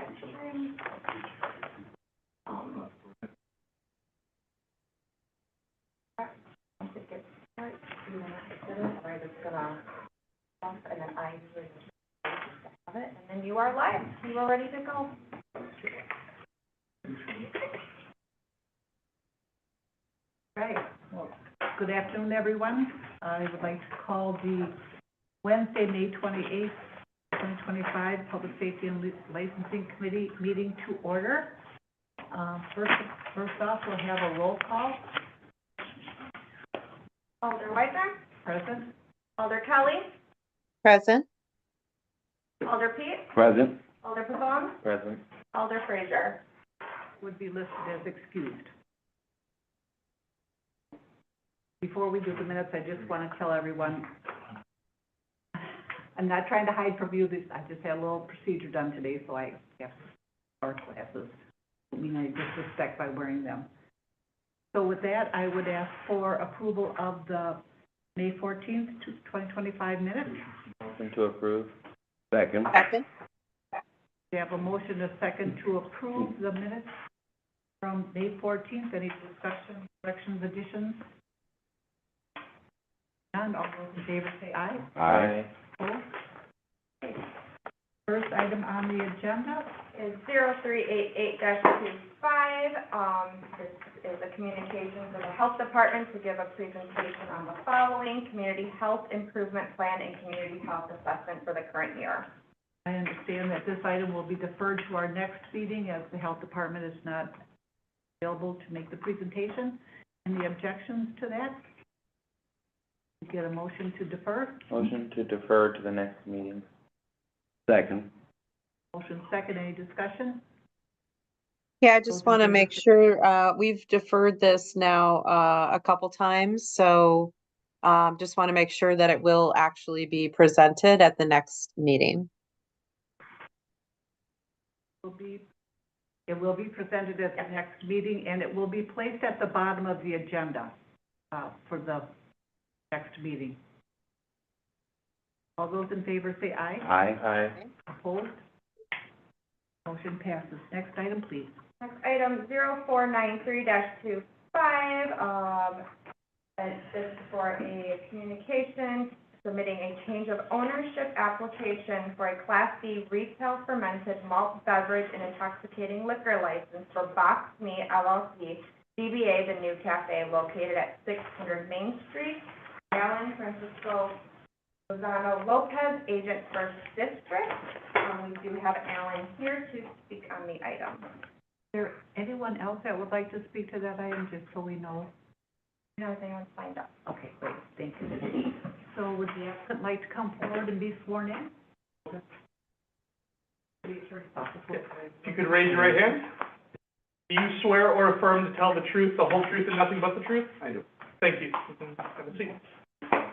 Once it gets started, you're just gonna bump, and then I usually just have it, and then you are live. You are ready to go. Right. Well, good afternoon, everyone. I would like to call the Wednesday, May 28th, 2025 Public Safety and Licensing Committee meeting to order. First off, we'll have a roll call. Alder Whitener, Present. Alder Kelly, Present. Alder Pete, Present. Alder Pavone, Present. Alder Frazier. Would be listed as excused. Before we do the minutes, I just want to tell everyone, I'm not trying to hide from you. I just had a little procedure done today, so I have dark glasses. I mean, I disrespect by wearing them. So with that, I would ask for approval of the May 14th, 2025 minutes. Motion to approve. Second. Second. We have a motion, a second, to approve the minutes from May 14th. Any discussion, corrections, additions? None. All those in favor say aye. Aye. Opposed? First item on the agenda Is 0388-25. This is a communication from the Health Department to give a presentation on the following: Community Health Improvement Plan and Community Health Assessment for the current year. I understand that this item will be deferred to our next meeting as the Health Department is not available to make the presentation. Any objections to that? Get a motion to defer? Motion to defer to the next meeting. Second. Motion second, any discussion? Yeah, I just want to make sure, we've deferred this now, a couple times, so just want to make sure that it will actually be presented at the next meeting. It will be presented at the next meeting, and it will be placed at the bottom of the agenda for the next meeting. All those in favor say aye. Aye. Aye. Opposed? Motion passes. Next item, please. Next item, 0493-25, and this is for a communication submitting a change of ownership application for a Class B retail fermented malt beverage and intoxicating liquor license for Box Me LLC, DBA The New Cafe, located at 600 Main Street. Alan Francisco Lozano Lopez, agent First District. We do have Alan here to speak on the item. Is there anyone else that would like to speak to that item, just so we know? No, has anyone signed up? Okay, great, thank you. So would the applicant like to come forward and be sworn in? If you could raise your right hand. Do you swear or affirm to tell the truth, the whole truth, and nothing but the truth? I do. Thank you. You can have a seat.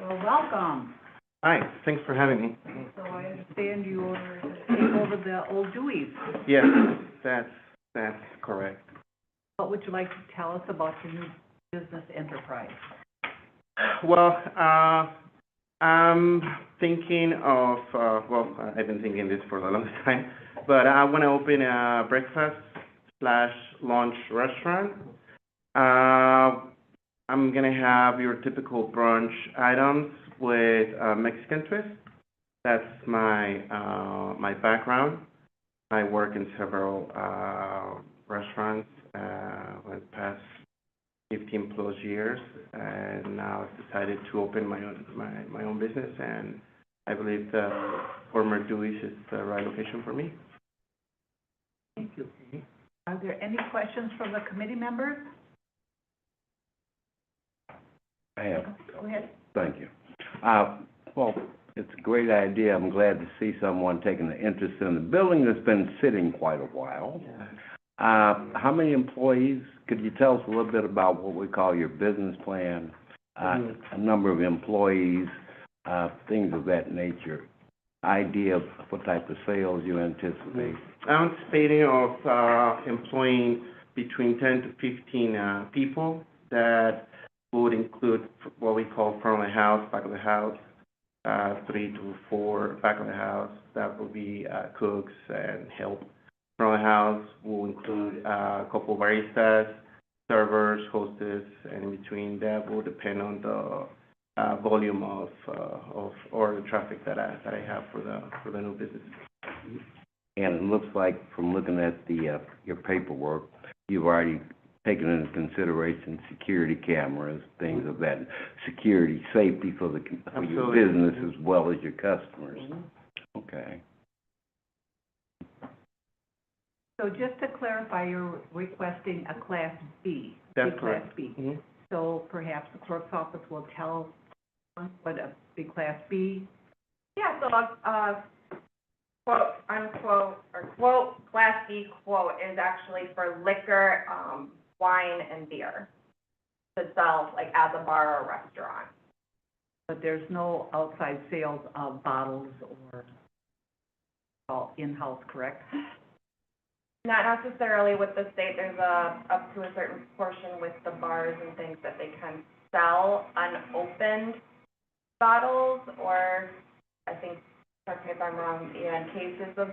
Well, welcome. Hi, thanks for having me. So I understand you're taking over the Old Dewey's. Yes, that's correct. What would you like to tell us about your new business enterprise? Well, I'm thinking of, I've been thinking this for a long time, but I want to open a breakfast/lunch restaurant. I'm going to have your typical brunch items with a Mexican twist. That's my background. I work in several restaurants for the past 15 plus years, and now I've decided to open my own business, and I believe the former Dewey's is the right location for me. Thank you. Are there any questions from the committee members? I have. Go ahead. Thank you. Well, it's a great idea. I'm glad to see someone taking an interest in the building that's been sitting quite a while. How many employees? Could you tell us a little bit about what we call your business plan? A number of employees, things of that nature. Idea of what type of sales you anticipate? I'm anticipating of employing between 10 to 15 people that would include what we call front of the house, back of the house, 3 to 4 back of the house. That will be cooks and help front of the house will include a couple baristas, servers, hostess, and in between that will depend on the volume of or the traffic that I have for the new business. And it looks like from looking at the, your paperwork, you've already taken into consideration security cameras, things of that, security, safety for your Absolutely. business as well as your customers. Okay. So just to clarify, you're requesting a Class B? That's Big correct. Class B. Mhm. So perhaps the clerk's office will tell what a big Class B, Yeah, so, quote, unquote, or quote, Class B quote is actually for liquor, wine and beer to sell, like, as a bar or restaurant. but there's no outside sales of bottles or all in-house, correct? Not necessarily with the state, there's up to a certain portion with the bars and things that they can sell unopened bottles, or I think, correct me if I'm wrong, in cases of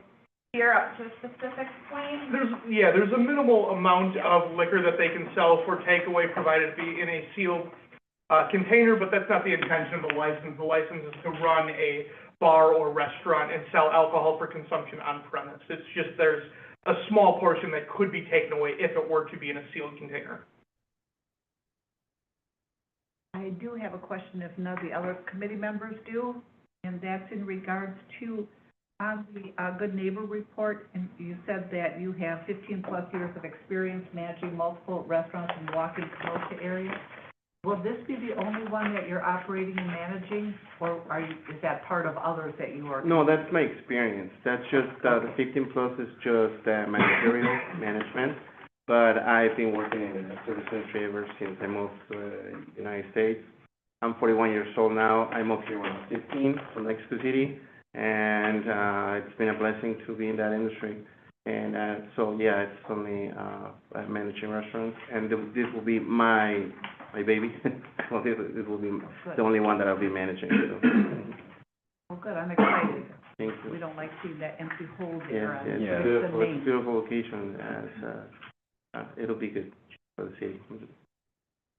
beer up to a specific point. There's a minimal amount of liquor that they can sell for takeaway, provided it be in a sealed, container, but that's not the intention of the license. The license is to run a bar or restaurant and sell alcohol for consumption on premise. It's just there's a small portion that could be taken away if it were to be in a sealed container. I do have a question if none of the other committee members do, and that's in regards to, on the Good Neighbor report, and you said that you have 15-plus years of experience managing multiple restaurants in Milwaukee commercial area. Will this be the only one that you're operating and managing, or is that part of others that you are? No, that's my experience. That's just, the 15 plus is just managerial management. But I've been working in the service industry ever since I moved to the United States. I'm 41 years old now. I moved here when I was 15 from Mexico City, and it's been a blessing to be in that industry. And so, yeah, it's only managing restaurants, and this will be my baby. Well, this will be the only one that I'll be managing, so. Oh, good, I'm excited. Thank you. We don't like seeing that empty hole Yes, there. yes, Yeah. it's It's the beautiful, it's a name. beautiful location, it'll be good for the city.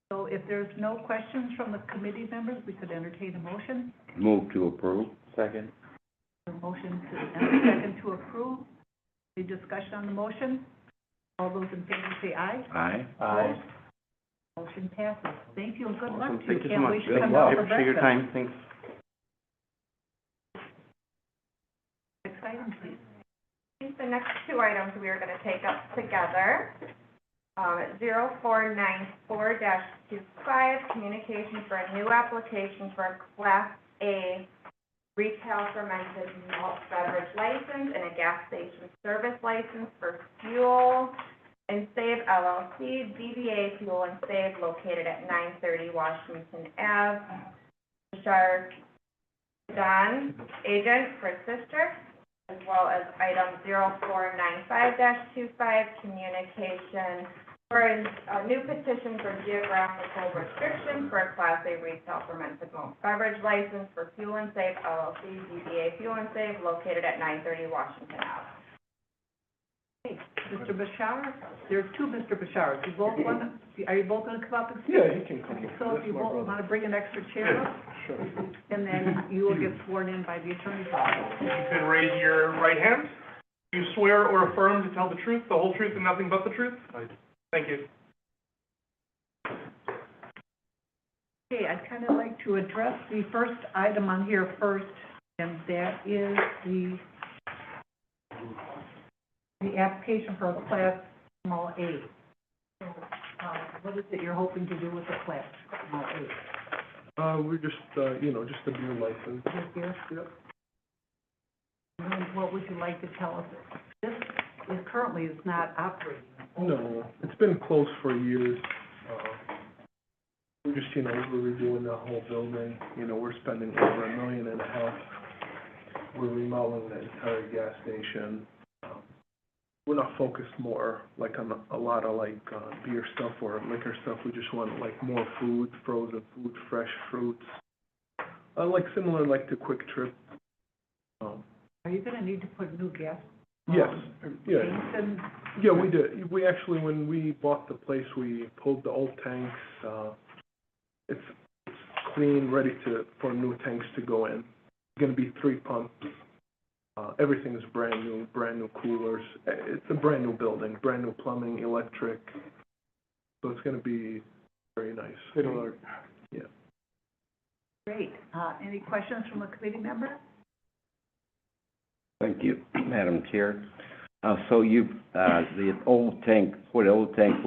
So if there's no questions from the committee members, we could entertain a motion. Move to approve. Second. A motion to, and a second to approve. Any discussion on the motion? All those in favor say aye. Aye. Opposed? Motion passes. Thank you and good luck Awesome. to you. Thank you so Can't much. wait to Good come luck. down I for appreciate your breakfast. time, thanks. Next item, please. I think the next two items we are gonna take up together. 0494-25, communication for a new application for a Class A retail fermented malt beverage license and a gas station service license for Fuel and Save LLC, DBA Fuel and Save, located at 930 Washington Ave. Bashar Don, agent for District, as well as item 0495-25, communication for a new petition for geographical restriction for a Class A retail fermented malt beverage license for Fuel and Save LLC, DBA Fuel and Save, located at 930 Washington Ave. Hey, Mr. Bashar, there are two Mr. Bashars. You both want, are you both gonna come up and speak? Yeah, he can come. So if you both wanna bring an extra chair up, Sure. and then you will get sworn in by the attorney's office. You can raise your right hand. Do you swear or affirm to tell the truth, the whole truth, and nothing but the truth? I do. Thank you. Okay, I'd kind of like to address the first item on here first, and that is the application for a Class Small A. So, what is it you're hoping to do with the Class Small A? We're just, just a beer license. Just here? Yep. And then what would you like to tell us? This is currently is not operating. No, it's been closed for years. We're just, we're redoing the whole building. We're spending over $1.5 million. We're remodeling the entire gas station. We're not focused more like on a lot of beer stuff or liquor stuff. We just want more food, frozen food, fresh fruits. Similar to Quick Trip. Are you gonna need to put new gas Yes, yeah. paint and? Yeah, we did. We actually, when we bought the place, we pulled the old tanks. It's clean, ready for new tanks to go in. Gonna be 3 pumps. Everything is brand new coolers. It's a brand new building, brand new plumbing, electric. So it's gonna be very nice. Yeah. Great. Any questions from a committee member? Thank you, Madam Chair. So you've, the old tanks were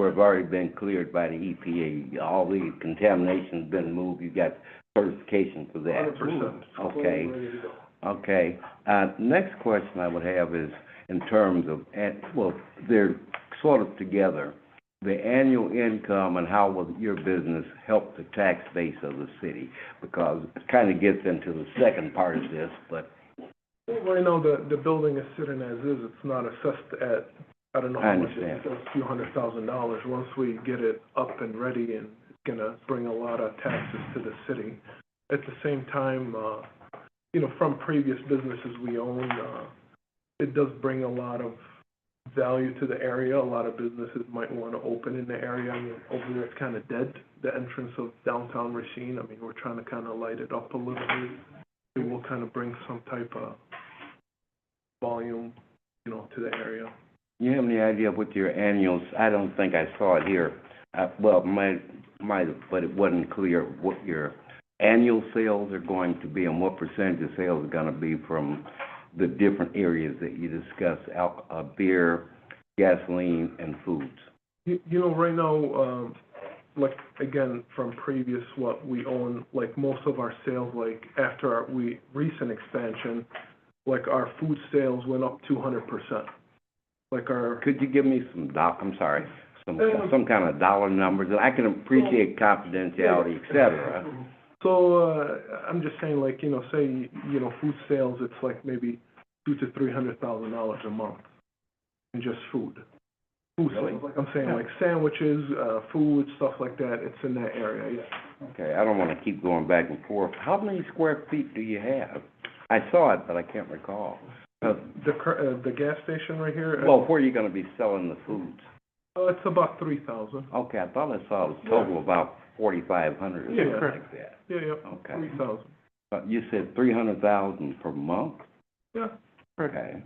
have already been cleared by the EPA. All the contamination's been moved. You got certification for that. 100%. Okay. Ready to go. Okay. Next question I would have is in terms of, well, they're sort of together. The annual income and how will your business help the tax base of the city? Because it kind of gets into the second part of this, but Well, right now, the building is sitting as is. It's not assessed at, I don't know I how much, understand. it's a few $100,000. Once we get it up and ready, and it's gonna bring a lot of taxes to the city. At the same time, you know, from previous businesses we own, it does bring a lot of value to the area. A lot of businesses might wanna open in the area. I mean, over there, it's kinda dead, the entrance of downtown Racine. I mean, we're trying to kinda light it up a little bit. It will kind of bring some type of volume, you know, to the area. you have any idea what your annuals, I don't think I saw it here. Well, might have, but it wasn't clear what your annual sales are going to be and what percentage of sales are gonna be from the different areas that you discussed, beer, gasoline, and foods. You know, right now, like, again, from previous, what we own, like, most of our sales, like, after our recent expansion, like, our food sales went up 200%. Like, our, Could you give me some some kind of dollar numbers? And I can appreciate confidentiality, et cetera. so, I'm just saying, like, you know, say, you know, food sales, it's like maybe $200,000 to $300,000 a month in just food. Food Really? sales, like I'm saying, like sandwiches, food, stuff like that, it's in that area, yeah. Okay, I don't wanna keep going back and forth. How many square feet do you have? I saw it, but I can't recall. The gas station right here, Well, where are you gonna be selling the foods? it's about 3,000. Okay, I thought I saw a total about 4,500 or Yeah. something like that. Yeah, Okay. 3,000. You said 300,000 per month? Yeah, Okay.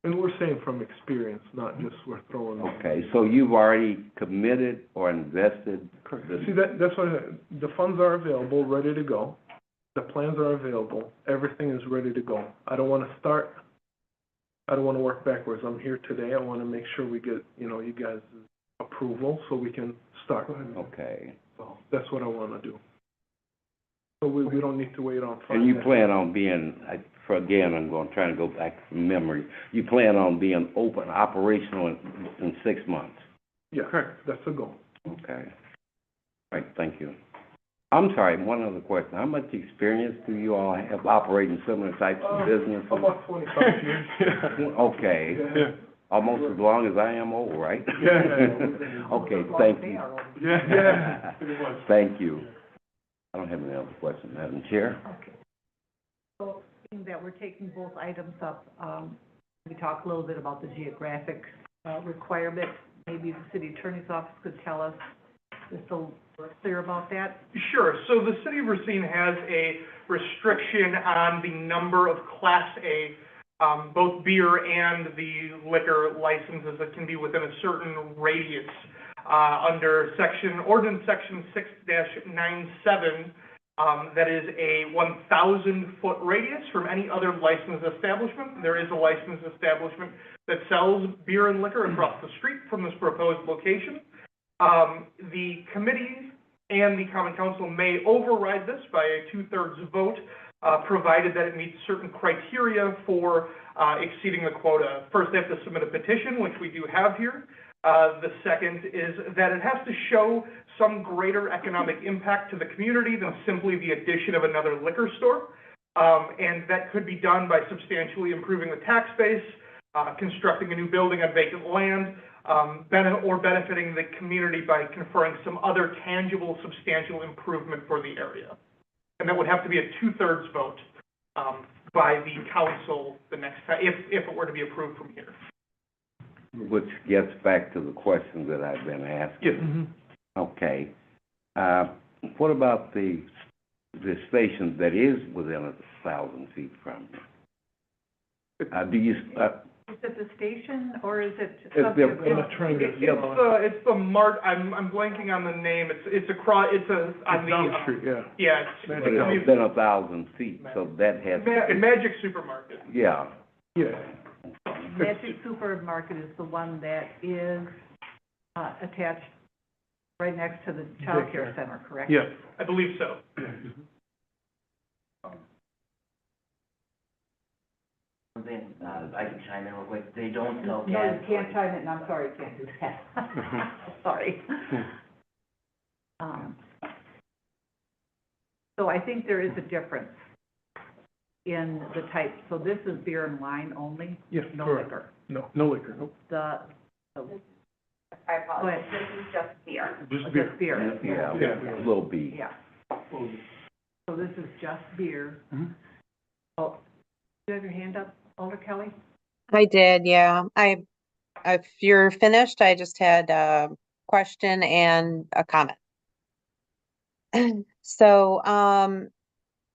and we're saying from experience, not just we're throwing. Okay, so you've already committed or invested? See, that's why the funds are available, ready to go. The plans are available, everything is ready to go. I don't wanna work backwards. I'm here today, I wanna make sure we get, you know, you guys' approval so we can start. Okay. So that's what I wanna do. So we don't need to wait on. And you plan on being, again, I'm gonna try to go back from memory. You plan on being open, operational in 6 months? Yeah, correct, that's the goal. Okay. All right, thank you. I'm sorry, one other question. How much experience do you all have operating similar types of businesses? About 25 years. Okay. Yeah. Almost as long as I am old, right? Yeah. Okay, thank you. Yeah, pretty much. Thank you. I don't have any other questions, Madam Chair. Okay. So, being that we're taking both items up, we talk a little bit about the geographic, requirement. Maybe the city attorney's office could tell us, just so we're clear about that. Sure. So the city of Racine has a restriction on the number of Class A, both beer and the liquor licenses that can be within a certain radius. Under Ordinance Section 6-97, that is a 1,000-foot radius from any other licensed establishment. There is a licensed establishment that sells beer and liquor across the street from this proposed location. The committee and the common council may override this by a 2/3 vote, provided that it meets certain criteria for exceeding the quota. First, they have to submit a petition, which we do have here. The second is that it has to show some greater economic impact to the community than simply the addition of another liquor store. And that could be done by substantially improving the tax base, constructing a new building on vacant land, or benefiting the community by conferring some other tangible, substantial improvement for the area. And that would have to be a 2/3 vote by the council the next time, if it were to be approved from here. Which gets back to the questions that I've been asking. Okay. What about the station that is within 1,000 feet from you? Do you, Is it the station, or is it It's something? the- I'm not trying to, It's the I'm blanking on the name, it's across, on the. Down the street, yeah. Yeah, Magic but it's within 1,000 feet, so that has, Magic Supermarket. yeah. Yeah. Magic Supermarket is the one that is, attached right next to the child care Daycare. center, correct? Yeah. I believe so. Something, I can chime in real quick, they don't sell No, gas. you can't chime in, I'm sorry, you can't do that. Sorry. So I think there is a difference in the type, so this is beer and wine only, Yeah, no correct. liquor. No liquor, nope. The, I apologize, this is just beer. Just beer. just beer. Yeah, Yeah. little B. Yeah. So this is just beer. Mhm. Oh, you have your hand up, Alder Kelly? I did, yeah. If you're finished, I just had a question and a comment. So,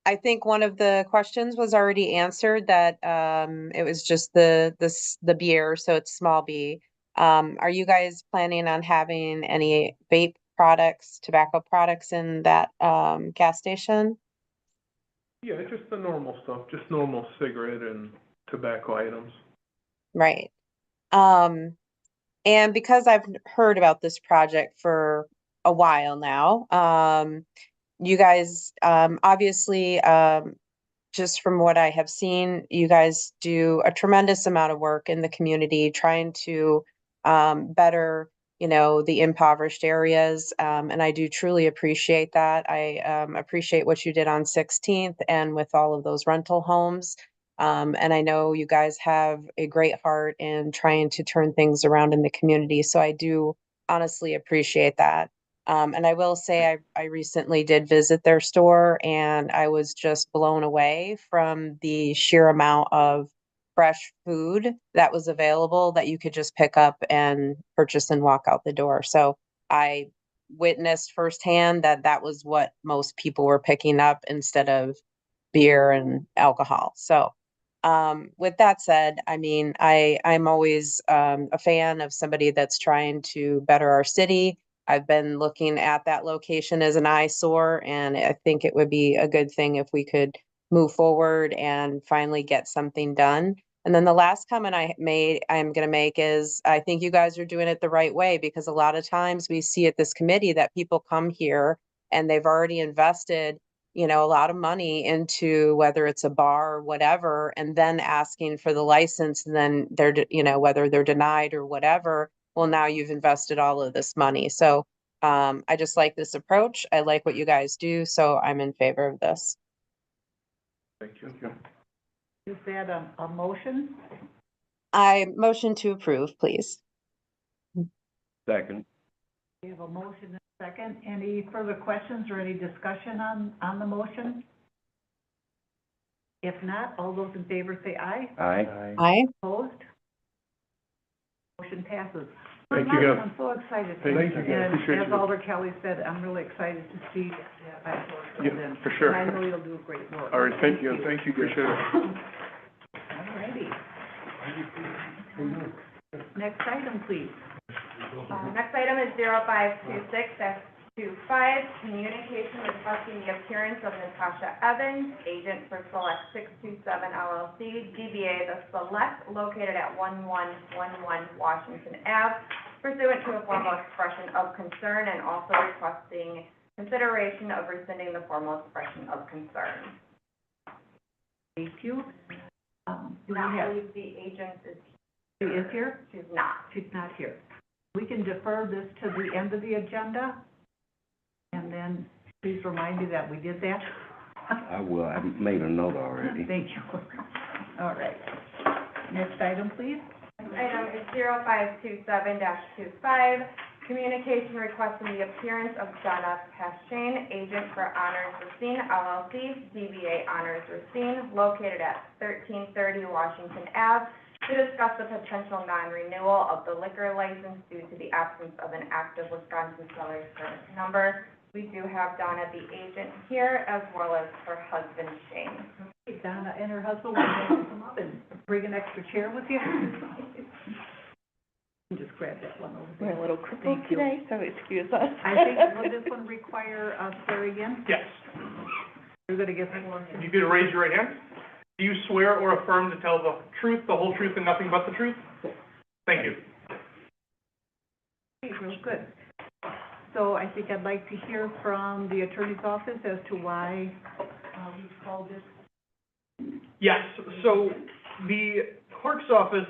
I think one of the questions was already answered, that, it was just the beer, so it's small b. Are you guys planning on having any vape products, tobacco products in that, gas station? Yeah, just the normal stuff, just normal cigarette and tobacco items. Right. And because I've heard about this project for a while now, you guys, obviously, just from what I have seen, you guys do a tremendous amount of work in the community trying to, better, the impoverished areas. And I do truly appreciate that. I, appreciate what you did on 16th and with all of those rental homes. And I know you guys have a great heart in trying to turn things around in the community. So I do honestly appreciate that. And I will say I recently did visit their store, and I was just blown away from the sheer amount of fresh food that was available that you could just pick up and purchase and walk out the door. So I witnessed firsthand that that was what most people were picking up instead of beer and alcohol. So with that said, I mean, I'm always a fan of somebody that's trying to better our city. I've been looking at that location as an eyesore, and I think it would be a good thing if we could move forward and finally get something done. And then the last comment I'm going to make is I think you guys are doing it the right way, because a lot of times we see at this committee that people come here and they've already invested, a lot of money into whether it's a bar or whatever, and then asking for the license, and then whether they're denied or whatever. Well, now you've invested all of this money. So I just like this approach. I like what you guys do, so I'm in favor of this. Thank you. Is that a motion? I motion to approve, please. Second. We have a motion and a second. Any further questions or any discussion on the motion? If not, all those in favor say aye. Aye. Aye. Opposed? Motion passes. Thank you, guys. I'm so excited. Thank you, guys. And Appreciate as you. Alder Kelly said, I'm really excited to see that work. Yeah, for sure. And I know you'll do great work. All right, thank you, guys. Appreciate it. All righty. Next item, please. Next item is 0526-25, communication requesting the appearance of Natasha Evans, agent for Select 627 LLC, DBA The Select, located at 1111 Washington Ave, pursuant to a formal expression of concern, and also requesting consideration of rescinding the formal expression of concern. Thank you. Do we Not have, believe the agent is, she is here? she's not. She's not here. We can defer this to the end of the agenda, and then please remind me that we did that. I will. I made a note already. Thank you. All right. Next item, please. Item is 0527-25, Communication requesting the appearance of Donna Paschain, agent for Honors Racine LLC, DBA Honors Racine, located at 1330 Washington Ave, to discuss the potential non-renewal of the liquor license due to the absence of an active Wisconsin seller's permit number. We do have Donna, the agent, here, as well as her husband, Shane. Okay, Donna and her husband will come up and bring an extra chair with you. Just grab that one over there. We're a little crippled Thank you. today, so excuse us. I think, will this one require a swear again? Yes. You're gonna get sworn If in. you could raise your right hand. Do you swear or affirm to tell the truth, the whole truth, and nothing but the truth? Thank you. Okay, real good. So I think I'd like to hear from the attorney's office as to why, we called this. Yes, so the clerk's office,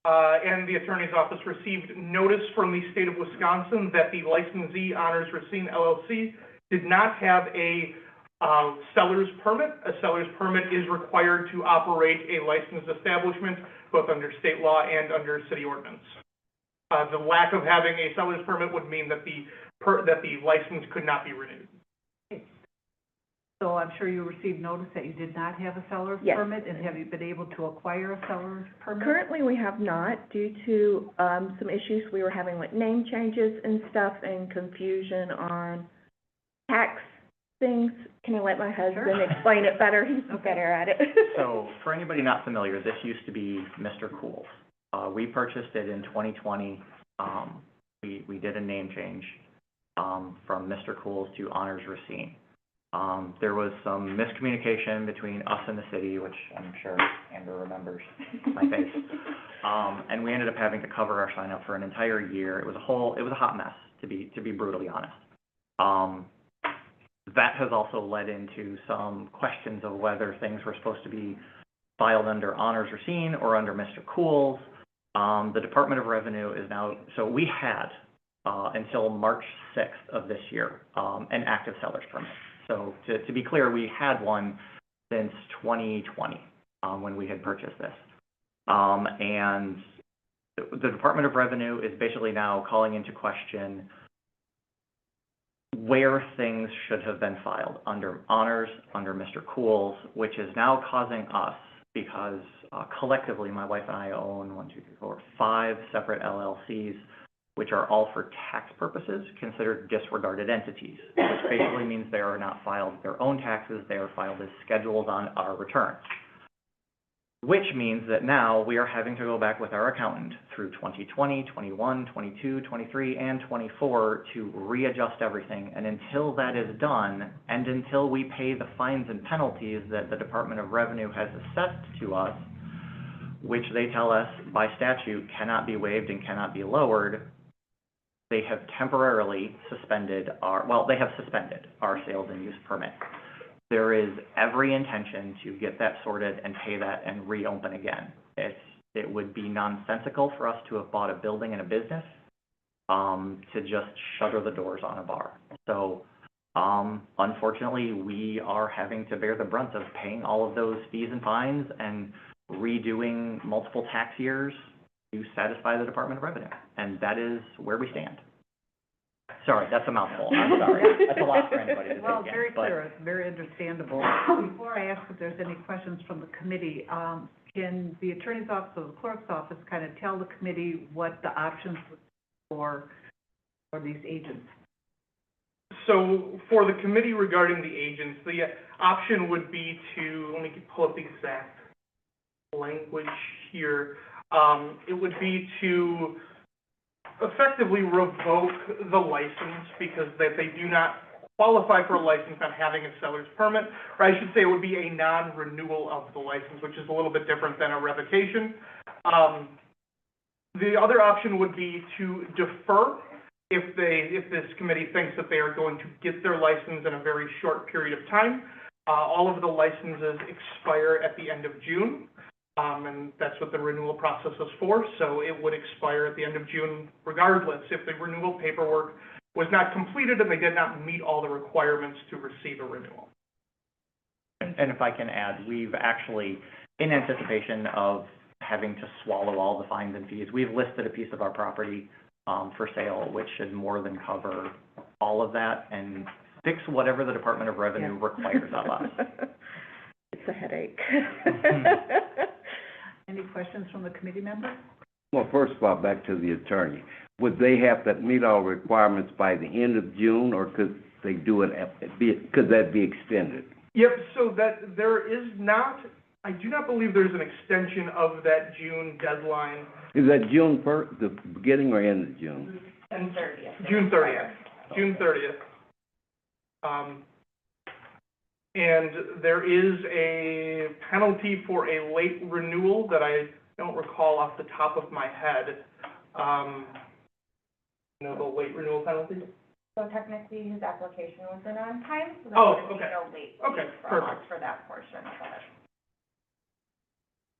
and the attorney's office received notice from the state of Wisconsin that the licensee, Honors Racine LLC, did not have a, seller's permit. A seller's permit is required to operate a licensed establishment, both under state law and under city ordinance. The lack of having a seller's permit would mean that the license could not be renewed. So I'm sure you received notice that you did not have a seller's Yes. permit, and have you been able to acquire a seller's permit? Currently, we have not, due to, some issues we were having, like name changes and stuff, and confusion on tax things. Can I let my husband Sure. explain it better? He's better at it. So, for anybody not familiar, this used to be Mr. Cool's. We purchased it in 2020. We did a name change, from Mr. Cool's to Honors Racine. There was some miscommunication between us and the city, which I'm sure Amber remembers my face. And we ended up having to cover our sign up for an entire year. It was a hot mess, to be brutally honest. That has also led into some questions of whether things were supposed to be filed under Honors Racine or under Mr. Cool's. The Department of Revenue is now, so we had, until March 6th of this year, an active seller's permit. So to be clear, we had one since 2020, when we had purchased this. And the Department of Revenue is basically now calling into question where things should have been filed, under Honors, under Mr. Cool's, which is now causing us, because collectively, my wife and I own 5 separate LLCs, which are all for tax purposes considered disregarded entities, which basically means they are not filed their own taxes, they are filed as schedules on our returns. Which means that now we are having to go back with our accountant through 2020, 21, 22, 23, and 24 to readjust everything. And until that is done, and until we pay the fines and penalties that the Department of Revenue has assessed to us, which they tell us by statute cannot be waived and cannot be lowered, they have temporarily suspended they have suspended our sales and use permit. There is every intention to get that sorted and pay that and reopen again. It would be nonsensical for us to have bought a building and a business, to just shutter the doors on a bar. So, unfortunately, we are having to bear the brunt of paying all of those fees and fines and redoing multiple tax years to satisfy the Department of Revenue, and that is where we stand. Sorry, that's a mouthful, I'm sorry. That's a lot for anybody to take in. Well, very but- clear, it's very understandable. Before I ask if there's any questions from the committee, can the attorney's office or the clerk's office kind of tell the committee what the options for these agents? So for the committee regarding the agents, the option would be to, let me pull up the exact language here. It would be to effectively revoke the license because they do not qualify for a license not having a seller's permit, or I should say it would be a non-renewal of the license, which is a little bit different than a revocation. The other option would be to defer if this committee thinks that they are going to get their license in a very short period of time. All of the licenses expire at the end of June. And that's what the renewal process is for, so it would expire at the end of June regardless if the renewal paperwork was not completed and they did not meet all the requirements to receive a renewal. And if I can add, we've actually, in anticipation of having to swallow all the fines and fees, we've listed a piece of our property for sale, which should more than cover all of that and fix whatever the Department of Revenue Yeah. requires of us. It's a headache. Any questions from the committee members? Well, first of all, back to the attorney. Would they have to meet all requirements by the end of June, or could they do it, could that be extended? Yep, so that, there is not, I do not believe there's an extension of that June deadline. Is that June the beginning or end of June? June 30th. June 30th. June 30th. And there is a penalty for a late renewal that I don't recall off the top of my head. You know, the late renewal penalty? So technically, his application was in on time, so there Oh, wouldn't be okay. no late Okay, fee from us perfect. for that portion of it.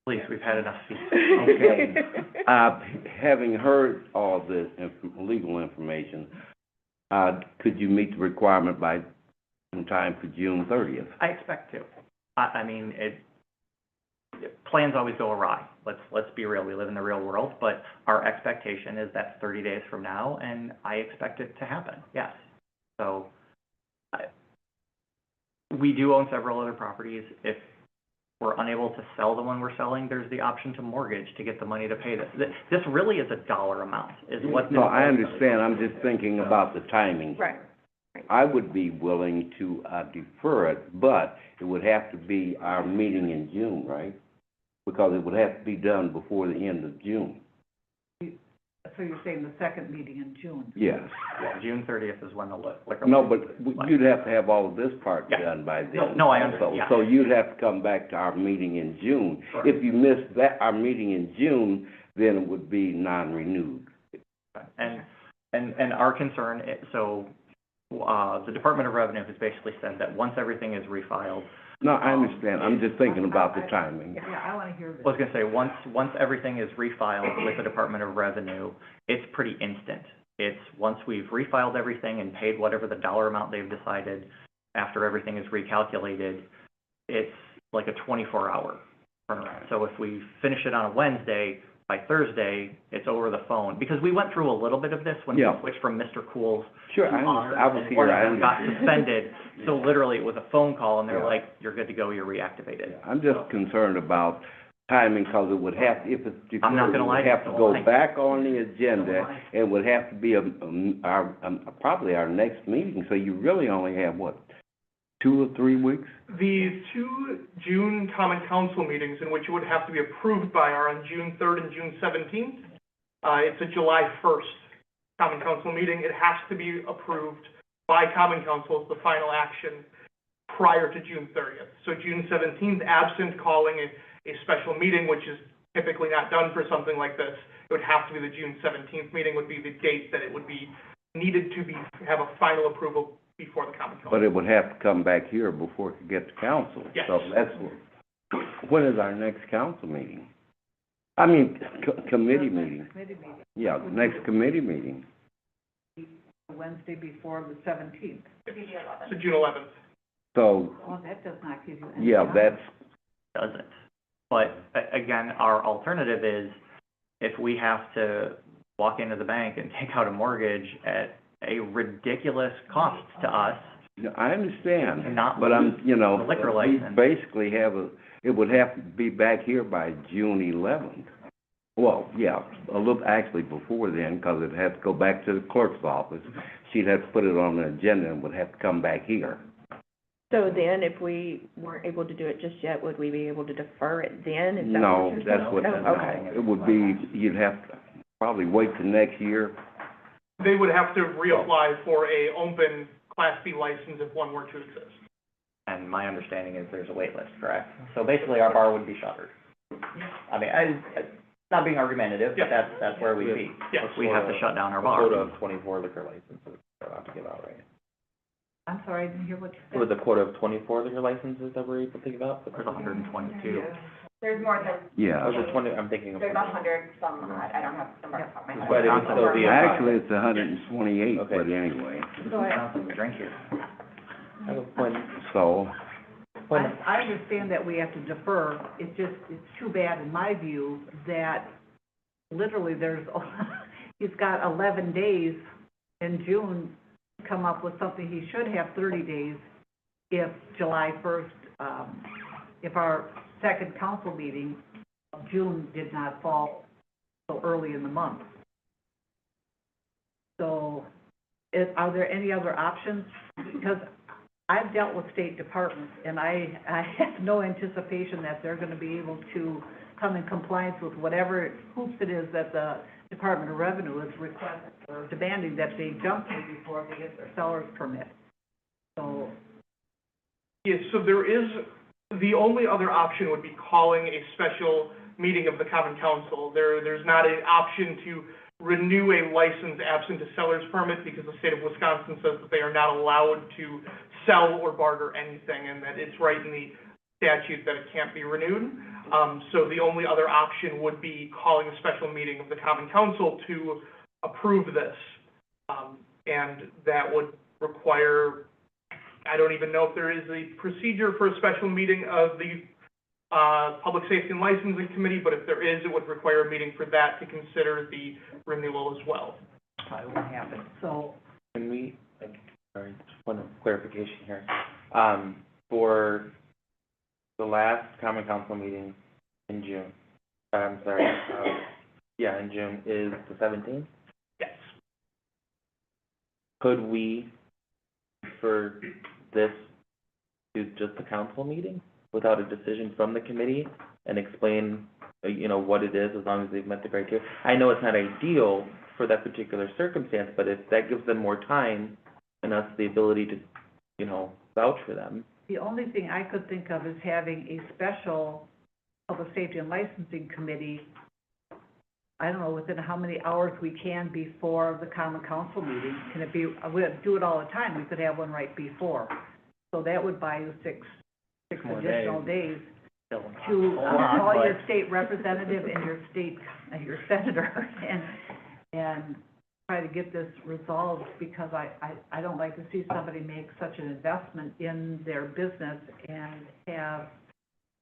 Please, we've had enough fees. Okay. Having heard all the legal information, could you meet the requirement by in time for June 30th? I expect to. I mean, plans always go awry. Let's be real. We live in the real world, but our expectation is that 30 days from now, and I expect it to happen, yes. So, we do own several other properties. If we're unable to sell the one we're selling, there's the option to mortgage to get the money to pay this. This really is a dollar amount, is what. No, I understand. I'm just thinking about the timing. Right. I would be willing to defer it, but it would have to be our meeting in June, right? Because it would have to be done before the end of June. So you're saying the second meeting in June? Yes. Yeah, June 30th is when the liquor. No, but you'd have to have all of this part Yeah. done by then. No, I understand, yeah. So you'd have to come back to our meeting in June. Correct. If you missed that, our meeting in June, then it would be non-renewed. And our concern, the Department of Revenue has basically said that once everything is refiled, No, I understand. I'm just thinking about the timing. Yeah, I want to hear this. I was gonna say, once everything is refiled with the Department of Revenue, it's pretty instant. It's, once we've refiled everything and paid whatever the dollar amount they've decided, after everything is recalculated, it's like a 24-hour turnaround. So if we finish it on a Wednesday, by Thursday, it's over the phone. Because we went through a little bit of this when we Yeah. switched from Mr. Cool's Sure, to I Honors, was and here, one of I them got understand. suspended. So literally, it was a phone call, and they're Yeah. like, "You're good to go, you're reactivated." I'm just concerned about timing, because it would have, if it's deferred, I'm not gonna lie it to would have you. to go back on the agenda, and would have to be probably our next meeting, so you really only have, what, 2 or 3 weeks? The two June common council meetings in which it would have to be approved by are on June 3rd and June 17th. It's a July 1st common council meeting. It has to be approved by common council as the final action prior to June 30th. So June 17th, absent calling a special meeting, which is typically not done for something like this, it would have to be the June 17th meeting would be the date that it would be needed to have a final approval before the common council. But it would have to come back here before it could get to council. Yes. So that's, when is our next council meeting? I mean, committee meeting. Committee meeting, Yeah, the next committee meeting. Wednesday before the 17th. So June 11th. So, Well, that does not give you any yeah, time. that's, Doesn't. But again, our alternative is if we have to walk into the bank and take out a mortgage at a ridiculous cost to us, I understand. And not But I'm, you know, the liquor we license. basically it would have to be back here by June 11th. Well, yeah, a little, actually before then, because it has to go back to the clerk's office. She'd have to put it on the agenda and would have to come back here. So then, if we weren't able to do it just yet, would we be able to defer it then? Is that No, what you're that's saying? what, No, no, okay. it would be, you'd have to probably wait till next year. They would have to reapply for a open Class B license if one were to exist. and my understanding is there's a wait list, correct? So basically, our bar would be shuttered. I mean, not being argumentative, but Yeah. that's where we'd be. Yes. We have to shut down our bar. Quota of 24 liquor licenses are allowed to give out, right? I'm sorry, I didn't hear what you So with said. the quota of 24 liquor licenses that we're able to give out? There's 122. There's more than, Yeah. Oh, there's 20, I'm thinking of. there's 100 some odd, I don't have the number off the top of my head. But it would still be a- Actually, it's 128, Okay. but anyway, So I, Sounds like a drink here. I have a point. so, I understand that we have to defer. It's too bad in my view that literally there's, he's got 11 days in June to come up with something. He should have 30 days if July 1st, if our second council meeting of June did not fall so early in the month. So, are there any other options? Because I've dealt with state departments, and I have no anticipation that they're gonna be able to come in compliance with whatever hoops it is that the Department of Revenue is requesting or demanding that they jump to before they get their seller's permit. So, Yes, so there is, the only other option would be calling a special meeting of the common council. There's not an option to renew a license absent a seller's permit because the state of Wisconsin says that they are not allowed to sell or barter anything, and that it's right in the statute that it can't be renewed. So the only other option would be calling a special meeting of the common council to approve this. And that would require, I don't even know if there is a procedure for a special meeting of the Public Safety and Licensing Committee, but if there is, it would require a meeting for that to consider the renewal as well. probably won't happen. So, Can we, sorry, just one clarification here. For the last common council meeting in June, in June is the 17th? Yes. Could we, for this, do just the council meeting without a decision from the committee and explain, what it is as long as they've met the criteria? I know it's not ideal for that particular circumstance, but if that gives them more time and us the ability to, vouch for them. the only thing I could think of is having a special Public Safety and Licensing Committee, I don't know, within how many hours we can before the common council meeting. Can it be, we do it all the time, we could have one right before. So that would buy you six more additional days Still not to a lot, call your but- state representative and your senator and try to get this resolved, because I don't like to see somebody make such an investment in their business and have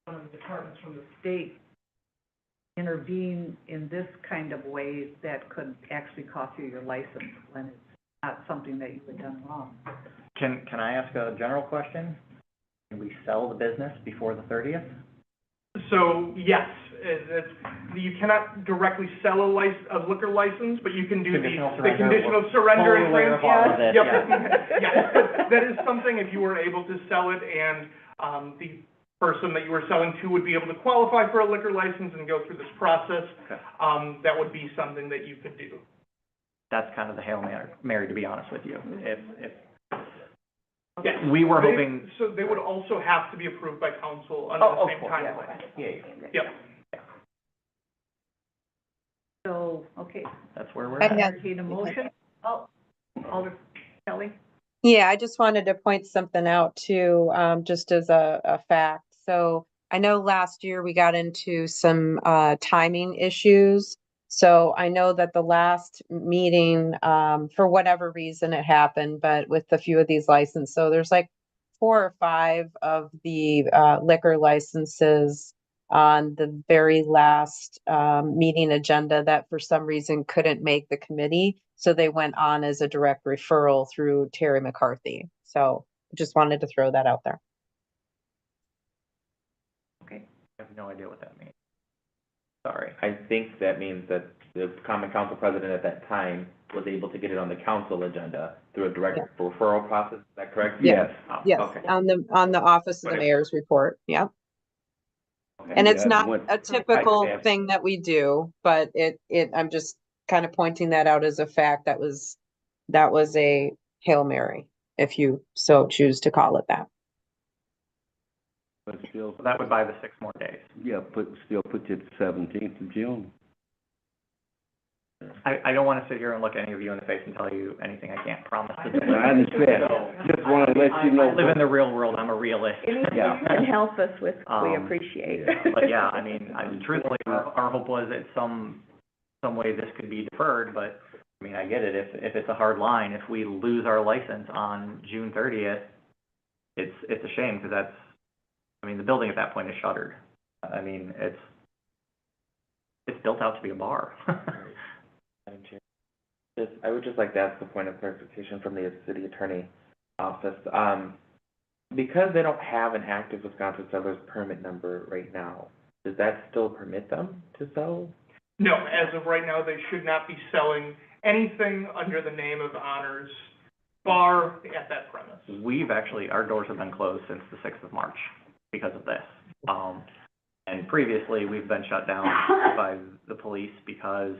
one of the departments from the state intervene in this kind of way that could actually cost you your license when it's not something that you had done wrong. Can I ask a general question? Can we sell the business before the 30th? So, yes, you cannot directly sell a liquor license, but you can do the condition of surrender and Totally aware of all of this, Yep. yeah. Yes, that is something, if you were able to sell it and, the person that you were selling to would be able to qualify for a liquor license and go through this process, Okay. that would be something that you could do. That's kind of the Hail Mary, to be honest with you. If Yes. we were They- hoping, So they would also have to be approved by council under the same timeline. Yep. So, okay, that's where we're I at. had- entertain a motion. Oh, Alder Kelly? Yeah, I just wanted to point something out too, just as a fact. So I know last year we got into some timing issues. So I know that the last meeting, for whatever reason it happened, but with a few of these licenses, so there's like 4 or 5 of the liquor licenses on the very last meeting agenda that for some reason couldn't make the committee. So they went on as a direct referral through Terry McCarthy. So just wanted to throw that out there. I have no idea what that means. Sorry. I think that means that the common council president at that time was able to get it on the council agenda through a direct referral process, is that correct? Yeah. Oh, Yes, okay. on the Office of the Whatever. Mayor's report, yeah. Okay. And it's Yeah, not what- a typical understand. thing that we do, but I'm just kind of pointing that out as a fact. That was a Hail Mary, if you so choose to call it that. But still, So that would buy the 6 more days. yeah, still put you at the 17th of June. I don't want to sit here and look any of you in the face and tell you anything I can't promise to do. I understand. Just want to let you know. I live in the real world, I'm a realist. Anything Yeah. you can help us with, we Um, appreciate. But yeah, I mean, truthfully, our hope was that some way this could be deferred, but, I mean, I get it, if it's a hard line, if we lose our license on June 30th, it's a shame, because the building at that point is shuttered. I mean, it's built out to be a bar. Madam Chair. I would just like to ask a point of clarification from the city attorney office. Because they don't have an active Wisconsin seller's permit number right now, does that still permit them to sell? No, as of right now, they should not be selling anything under the name of Honors Bar at that premise. We've actually, our doors have been closed since the 6th of March because of this. And previously, we've been shut down by the police because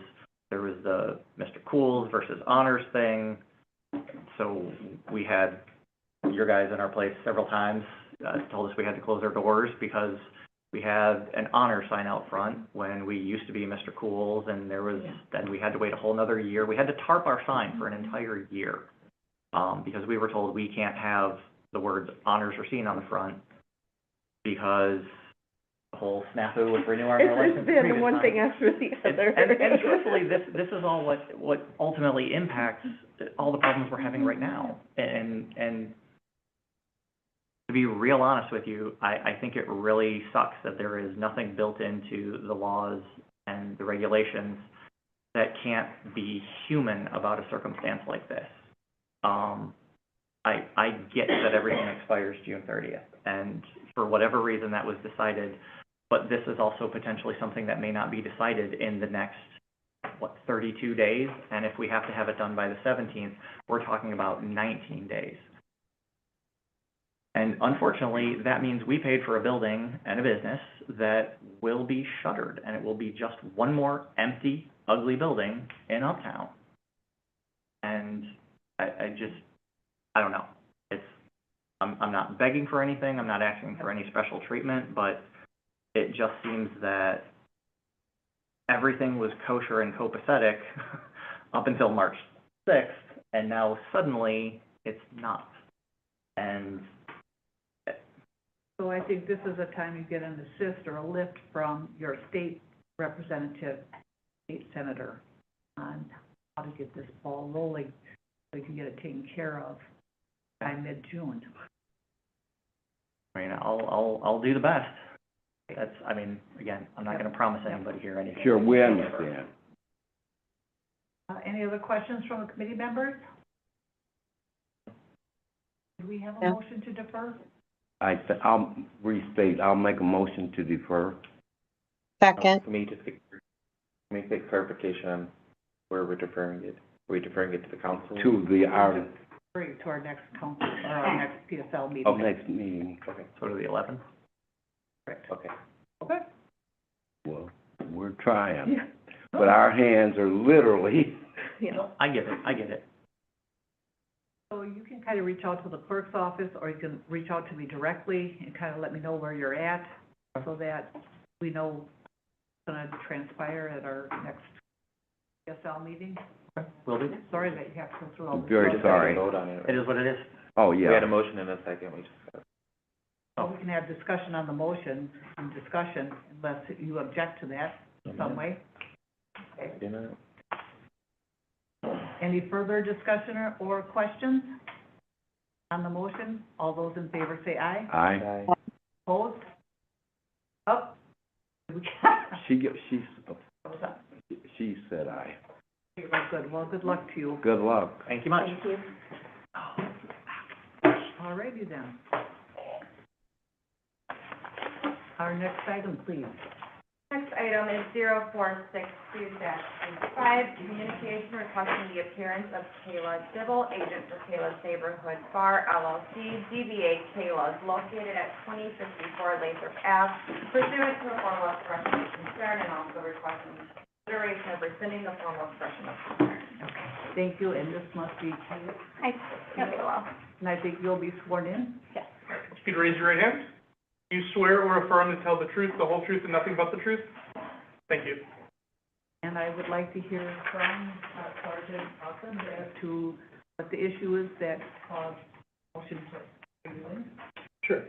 there was the Mr. Cools versus Honors thing. So we had your guys in our place several times, told us we had to close our doors because we had an honor sign out front when we used to be Mr. Cools, and then we had to wait a whole nother year. We had to tarp our sign for an entire year, because we were told we can't have the words Honors Racine on the front because the whole snafu with renewing our license. It's been one thing after the other. And truthfully, this is all what ultimately impacts all the problems we're having right now. And to be real honest with you, I think it really sucks that there is nothing built into the laws and the regulations that can't be human about a circumstance like this. I get that everything expires June 30th, and for whatever reason that was decided, but this is also potentially something that may not be decided in the next, 32 days? And if we have to have it done by the 17th, we're talking about 19 days. And unfortunately, that means we paid for a building and a business that will be shuttered, and it will be just one more empty, ugly building in Uptown. And I don't know. I'm not begging for anything, I'm not asking for any special treatment, but it just seems that everything was kosher and copacetic up until March 6th, and now suddenly it's not. And So I think this is a time you get an assist or a lift from your state representative, state senator, on how to get this ball rolling so you can get it taken care of by mid-June. I mean, I'll do the best. Again, I'm not gonna promise anybody here anything. Sure, we understand. Any other questions from the committee members? Do we have a Yeah. motion to defer? I'll restate, I'll make a motion to defer. Second. Can we get clarification on where we're deferring it? Are we deferring it to the council? Bring it to our next council, or our next PSL meeting. Next meeting. Okay, So to the 11th. Correct. okay. Okay. Well, we're trying, Yeah. but our hands are literally, Yeah. I get it. So you can kind of reach out to the clerk's office, or you can reach out to me directly and kind of let me know where you're at, so that we know what's going to transpire at our next PSL meeting. Will do. Sorry that you have to go through all I'm this. very stuff. sorry. Vote on it. It is what it is. oh, We had yeah. a motion in a second, we just got. So we can have discussion on the motion and discussion, unless you object to that in some way. You know, Any further discussion or questions on the motion? All those in favor say aye. Aye. Opposed? Up? She said aye. Good, well, good luck to you. Good luck. Thank you much. Thank you. All righty then. Our next item, please. Next item is 0462-35, communication requesting the appearance of Kayla Dibble, agent for Kayla's Neighborhood Bar LLC, DBA Kayla's, located at 2054 Lathrop Ave, pursuant to a formal expression of concern, and also requesting consideration of rescinding the formal expression of concern. Okay, thank you, and this must be Kayla. Hi, Kayla. And I think you'll be sworn in? Yes. If you'd raise your right hand. Do you swear or affirm to tell the truth, the whole truth, and nothing but the truth? Thank you. And I would like to hear from Sergeant Austin as to what the issue is that caused motion to hearing. Sure.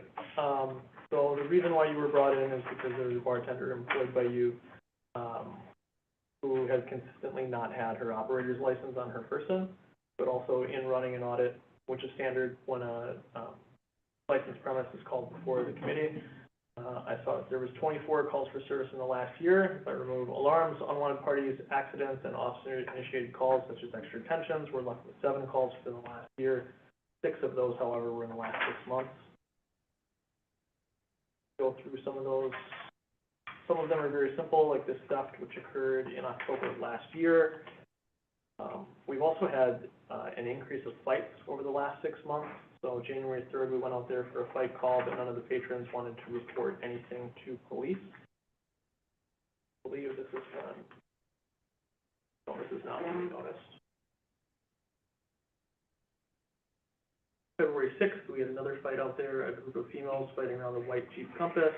So the reason why you were brought in is because there was a bartender employed by you, who has consistently not had her operator's license on her person, but also in running an audit, which is standard when a licensed premise is called before the committee, I saw that there was 24 calls for service in the last year. If I remove alarms, unwanted parties, accidents, and officer-initiated calls such as extra detentions, we're left with 7 calls within the last year. 6 of those, however, were in the last 6 months. Go through some of those. Some of them are very simple, like this theft, which occurred in October of last year. We've also had an increase of fights over the last 6 months. So January 3rd, we went out there for a fight call, but none of the patrons wanted to report anything to police. I believe this is one. No, this is not what we noticed. February 6th, we had another fight out there, a group of females fighting around a white Jeep Compass.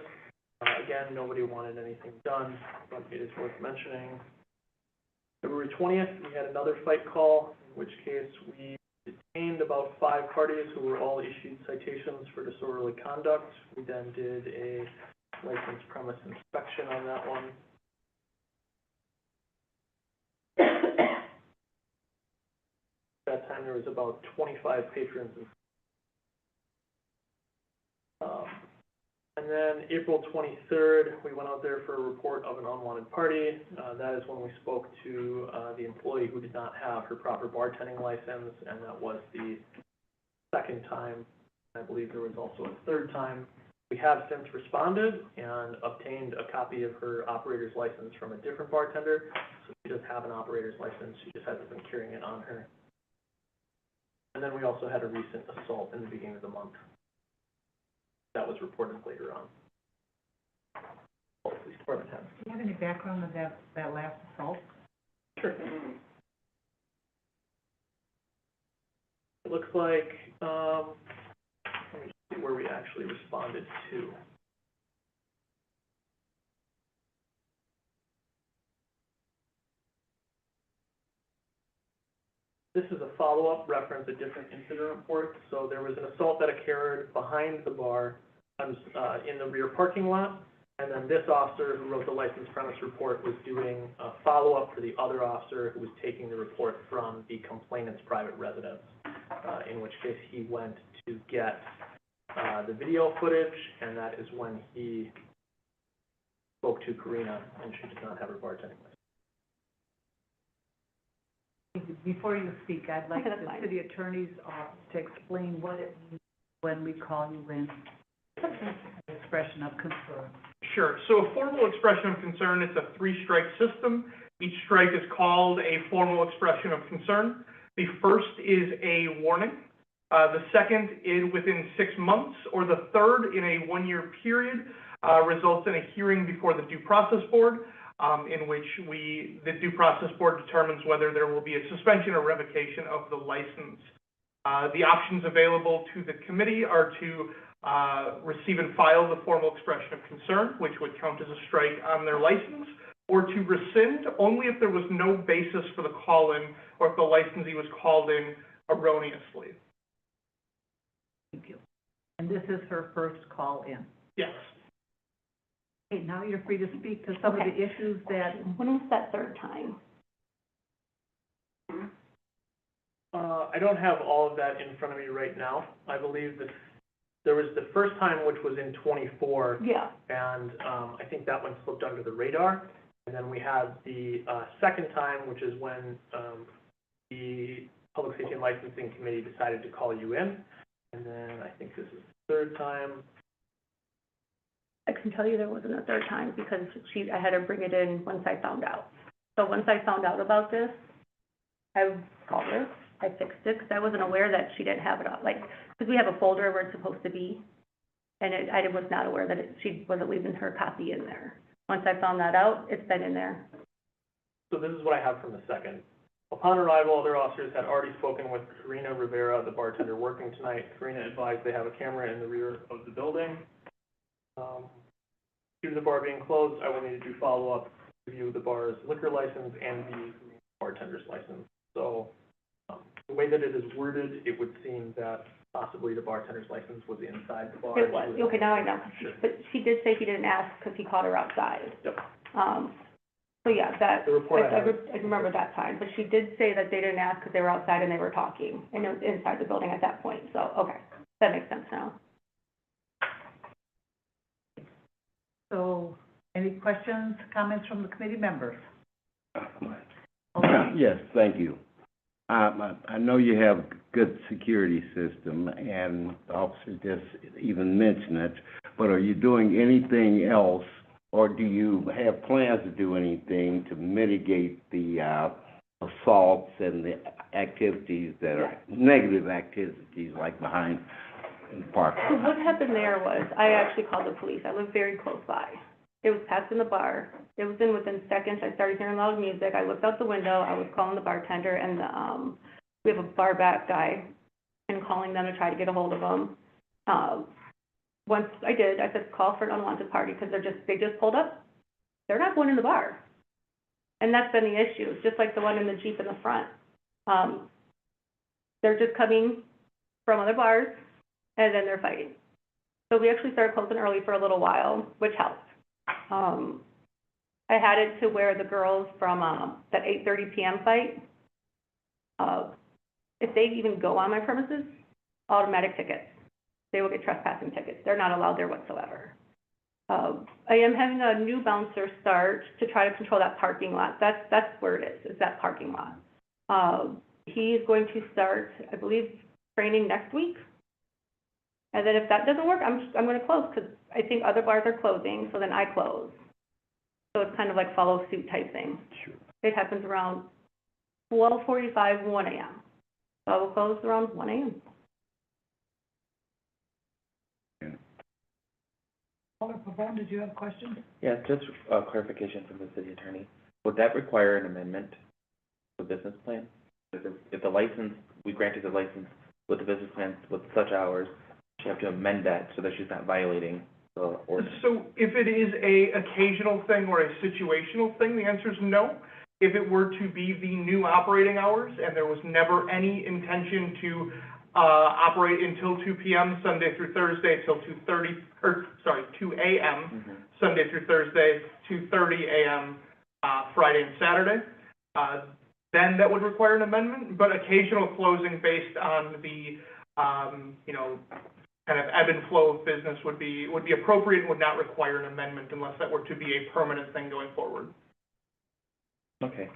Again, nobody wanted anything done, but it is worth mentioning. February 20th, we had another fight call, in which case we detained about 5 parties who were all issued citations for disorderly conduct. We then did a licensed premise inspection on that one. At that time, there was about 25 patrons. And then April 23rd, we went out there for a report of an unwanted party. That is when we spoke to the employee who did not have her proper bartending license, and that was the second time. I believe there was also a third time. We have since responded and obtained a copy of her operator's license from a different bartender. So she does have an operator's license, she just hasn't been carrying it on her. And then we also had a recent assault in the beginning of the month. That was reported later on. Police department has. Do you have any background on that last assault? Sure. It looks like, let me see where we actually responded to. This is a follow-up reference, a different incident report. So there was an assault that occurred behind the bar in the rear parking lot. And then this officer who wrote the license premise report was doing a follow-up for the other officer who was taking the report from the complainant's private residence, in which case he went to get the video footage, and that is when he spoke to Karina, and she did not have her bartending license. Before you speak, I'd like Okay, that's the fine. city attorney's office to explain what it means when we call you in. Expression of concern. Sure. So a formal expression of concern, it's a 3-strike system. Each strike is called a formal expression of concern. The first is a warning. The second is within 6 months, or the third in a 1-year period, results in a hearing before the Due Process Board, in which the Due Process Board determines whether there will be a suspension or revocation of the license. The options available to the committee are to receive and file the formal expression of concern, which would count as a strike on their license, or to rescind only if there was no basis for the call-in or if the licensee was called in erroneously. Thank you. And this is her first call in. Yes. Okay, now you're free to speak to some of the issues that. When was that third time? I don't have all of that in front of me right now. I believe that there was the first time, which was in '24. Yeah. And I think that one slipped under the radar. And then we had the second time, which is when the Public Safety and Licensing Committee decided to call you in. And then I think this is the third time. I can tell you there wasn't a third time because I had to bring it in once I found out. So once I found out about this, I called her, I fixed it, because I wasn't aware that she didn't have it on, because we have a folder where it's supposed to be, and I was not aware that she wasn't leaving her copy in there. Once I found that out, it's been in there. So this is what I have from the second. Upon arrival, other officers had already spoken with Karina Rivera, the bartender working tonight. Karina advised they have a camera in the rear of the building. Due to the bar being closed, I will need to do follow-up, review the bar's liquor license and the bartender's license. So the way that it is worded, it would seem that possibly the bartender's license was inside the bar. It was, okay, now I know. Sure. But she did say he didn't ask because he caught her outside. Yep. So yeah, that, The report I have. I remember that time, but she did say that they didn't ask because they were outside and they were talking, and it was inside the building at that point, so, okay, that makes sense now. Any questions, comments from the committee members? Yes, thank you. I know you have good security system, and the officer just even mentioned it, but are you doing anything else, or do you have plans to do anything to mitigate the assaults and the activities that are negative activities like behind in the park? So what happened there was, I actually called the police. I live very close by. It was passing the bar. It was within seconds. I started hearing loud music. I looked out the window. I was calling the bartender and we have a bar back guy, and calling them to try to get a hold of them. Once I did, I said, call for an unwanted party, because they just pulled up. They're not going in the bar. And that's been the issue, just like the one in the Jeep in the front. They're just coming from other bars, and then they're fighting. So we actually started closing early for a little while, which helped. I had it to where the girls from that 8:30 p.m. fight, if they even go on my premises, automatic tickets. They will get trespassing tickets. They're not allowed there whatsoever. I am having a new bouncer start to try to control that parking lot. That's where it is that parking lot. He's going to start, I believe, training next week. And then if that doesn't work, I'm going to close, because I think other bars are closing, so then I close. So it's kind of like follow suit type thing. Sure. It happens around 12:45, 1 a.m. So I will close around 1 a.m. Alder Pavone, did you have questions? Yeah, just a clarification from the city attorney. Would that require an amendment to the business plan? If the license, we granted the license with the business plan with such hours, she have to amend that so that she's not violating the ordinance? So if it is a occasional thing or a situational thing, the answer is no. If it were to be the new operating hours and there was never any intention to operate until 2 p.m. Sunday through Thursday till 2 a.m. Sunday through Thursday, 2:30 a.m. Friday and Saturday, then that would require an amendment. But occasional closing based on the kind of ebb and flow of business would be appropriate and would not require an amendment unless that were to be a permanent thing going forward. Okay.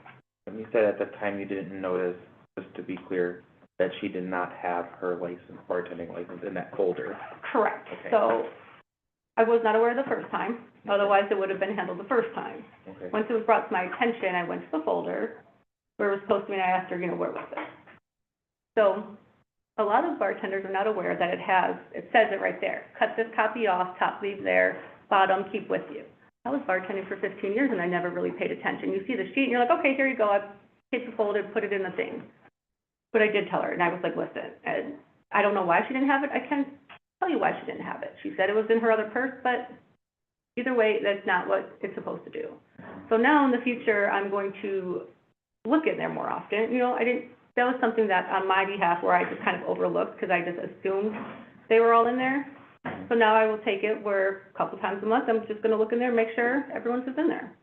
And you said at the time you didn't notice, just to be clear, that she did not have her license, bartending license, in that folder. Correct. Okay. So I was not aware the first time. Otherwise, it would have been handled the first time. Okay. Once it was brought to my attention, I went to the folder where it was supposed to be, and I asked her, where was it? So a lot of bartenders are not aware that it says it right there. Cut this copy off, top leave there, bottom, keep with you. I was bartending for 15 years and I never really paid attention. You see the sheet and you're like, okay, here you go. I take the folder, put it in the thing. But I did tell her, and I was like, listen, and I don't know why she didn't have it. I can't tell you why she didn't have it. She said it was in her other purse, but either way, that's not what it's supposed to do. So now in the future, I'm going to look in there more often. That was something that on my behalf where I just kind of overlooked because I just assumed they were all in there. So now I will take it where a couple times a month, I'm just going to look in there and make sure everyone's just in there.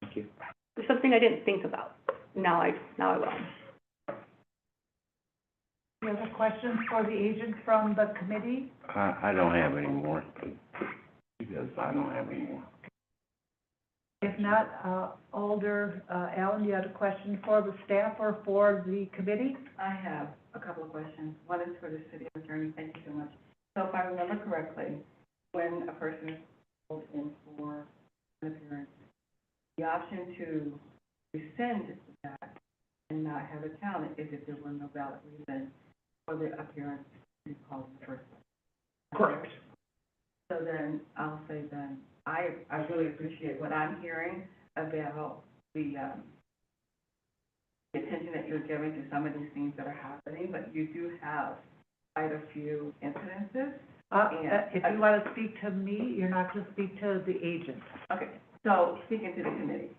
Thank you. It's something I didn't think about. Now I will. Any other questions for the agent from the committee? I don't have any more. Because I don't have any more. If not, Alder Allen, you had a question for the staff or for the committee? I have a couple of questions. One is for the city attorney. Thank you so much. So if I remember correctly, when a person is called in for an appearance, the option to rescind that and not have it counted is if there were no valid reason for the appearance to be called in the first place. Correct. So then I'll say then, I really appreciate what I'm hearing about the attention that you're giving to some of these things that are happening, but you do have quite a few incidences. If you want to speak to me, you're not to speak to the agent. Okay, so speaking to the committee,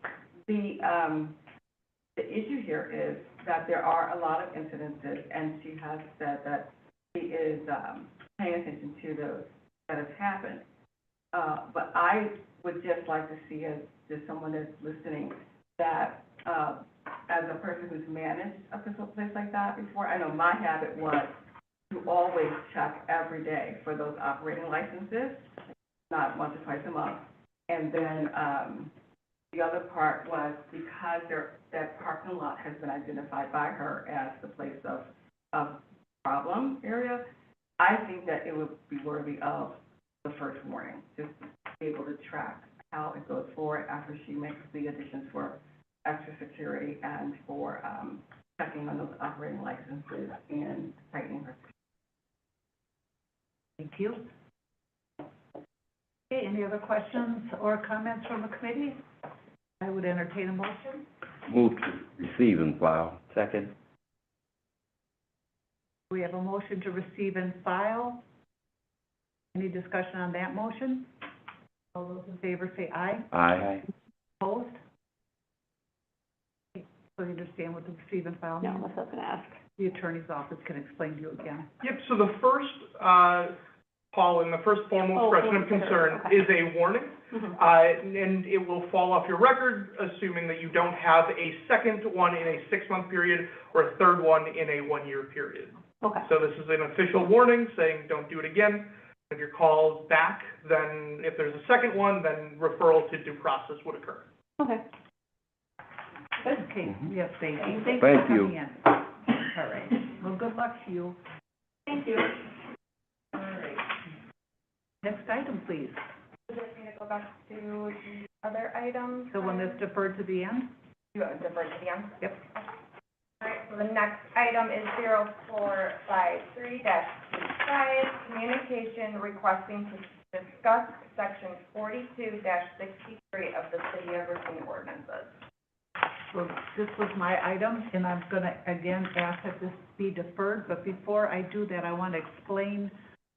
the issue here is that there are a lot of incidences, and she has said that she is paying attention to those that have happened. But I would just like to see, as someone that's listening, that as a person who's managed a physical place like that before, I know my habit was to always check every day for those operating licenses, not once or twice a month, And then, the other part was because that parking lot has been identified by her as the place of problem area, I think that it would be worthy of the first warning, just to be able to track how it goes forward after she makes the additions for extra security and for, checking on those operating licenses and tightening her. Thank you. Okay, any other questions or comments from the committee? I would entertain a motion. Move to receive and file. Second. We have a motion to receive and file. Any discussion on that motion? All those in favor say aye. Aye. Opposed? Okay, so you understand what the receive and file No, means? that's what I was gonna ask. The attorney's office can explain to you again. Yep, so the first, Paul, and the first formal expression of concern okay. is a warning. Mhm. And it will fall off your record, assuming that you don't have a second one in a 6-month period or a third one in a 1-year period. Okay, So this is an official warning saying, don't do it again. If your call's back, then if there's a second one, then referral to due process would occur. okay. Okay, yes, thank you. Thank for you. coming in. All right, well, good luck to you. Thank you. All right. Next item, please. We just need to go back to the other items. The one that's deferred to the end? You want to defer to the end? Yep. All right, so the next item is 0453-25, communication requesting to discuss section 42-63 of the City of Racine ordinances. So this was my item, and I'm gonna again ask that this be deferred, but before I do that, I want to explain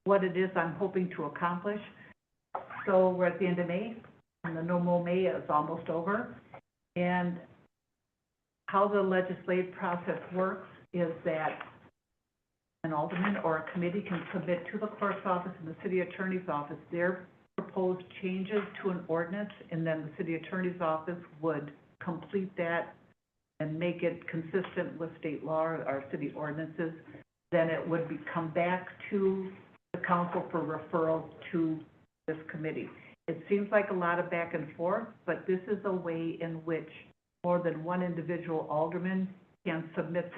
what it is I'm hoping to accomplish. So we're at the end of May, and the normal May is almost over, and how the legislative process works is that an alderman or a committee can submit to the clerk's office and the city attorney's office their proposed changes to an ordinance, and then the city attorney's office would complete that and make it consistent with state law or city ordinances. Then it would come back to the council for referral to this committee. It seems like a lot of back and forth, but this is a way in which more than one individual alderman can submit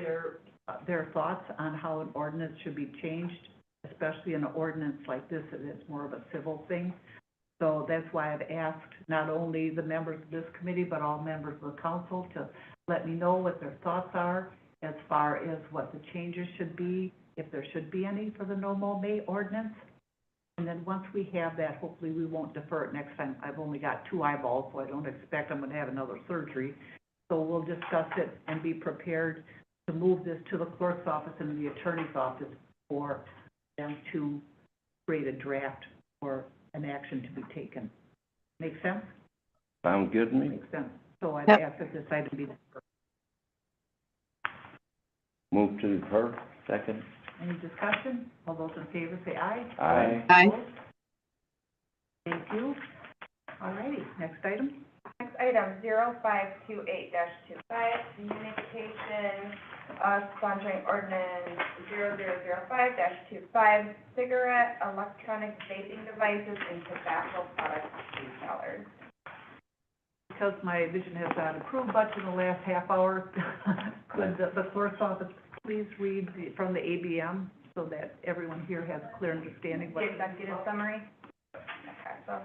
their thoughts on how an ordinance should be changed, especially in an ordinance like this, it is more of a civil thing. So that's why I've asked not only the members of this committee, but all members of the council to let me know what their thoughts are as far as what the changes should be, if there should be any for the no mow May ordinance. And then once we have that, hopefully we won't defer it next time. I've only got 2 eyeballs, so I don't expect I'm gonna have another surgery. So we'll discuss it and be prepared to move this to the clerk's office and the attorney's office for them to create a draft or an action to be taken. Make sense? Sound good to me? Makes sense. So I've Yep. asked that this item be deferred. Move to defer. Second. Any discussion? All those in favor say aye. Aye. Aye. Opposed? Thank you. All righty, next item. Next item, 0528-25, communication, sponsoring ordinance 0005-25, cigarette, electronic vaping devices, and tobacco product retailers. Because my vision has got approved much in the last half hour, could the clerk's office please read from the ABM so that everyone here has a clear understanding what. The executive summary? Okay, so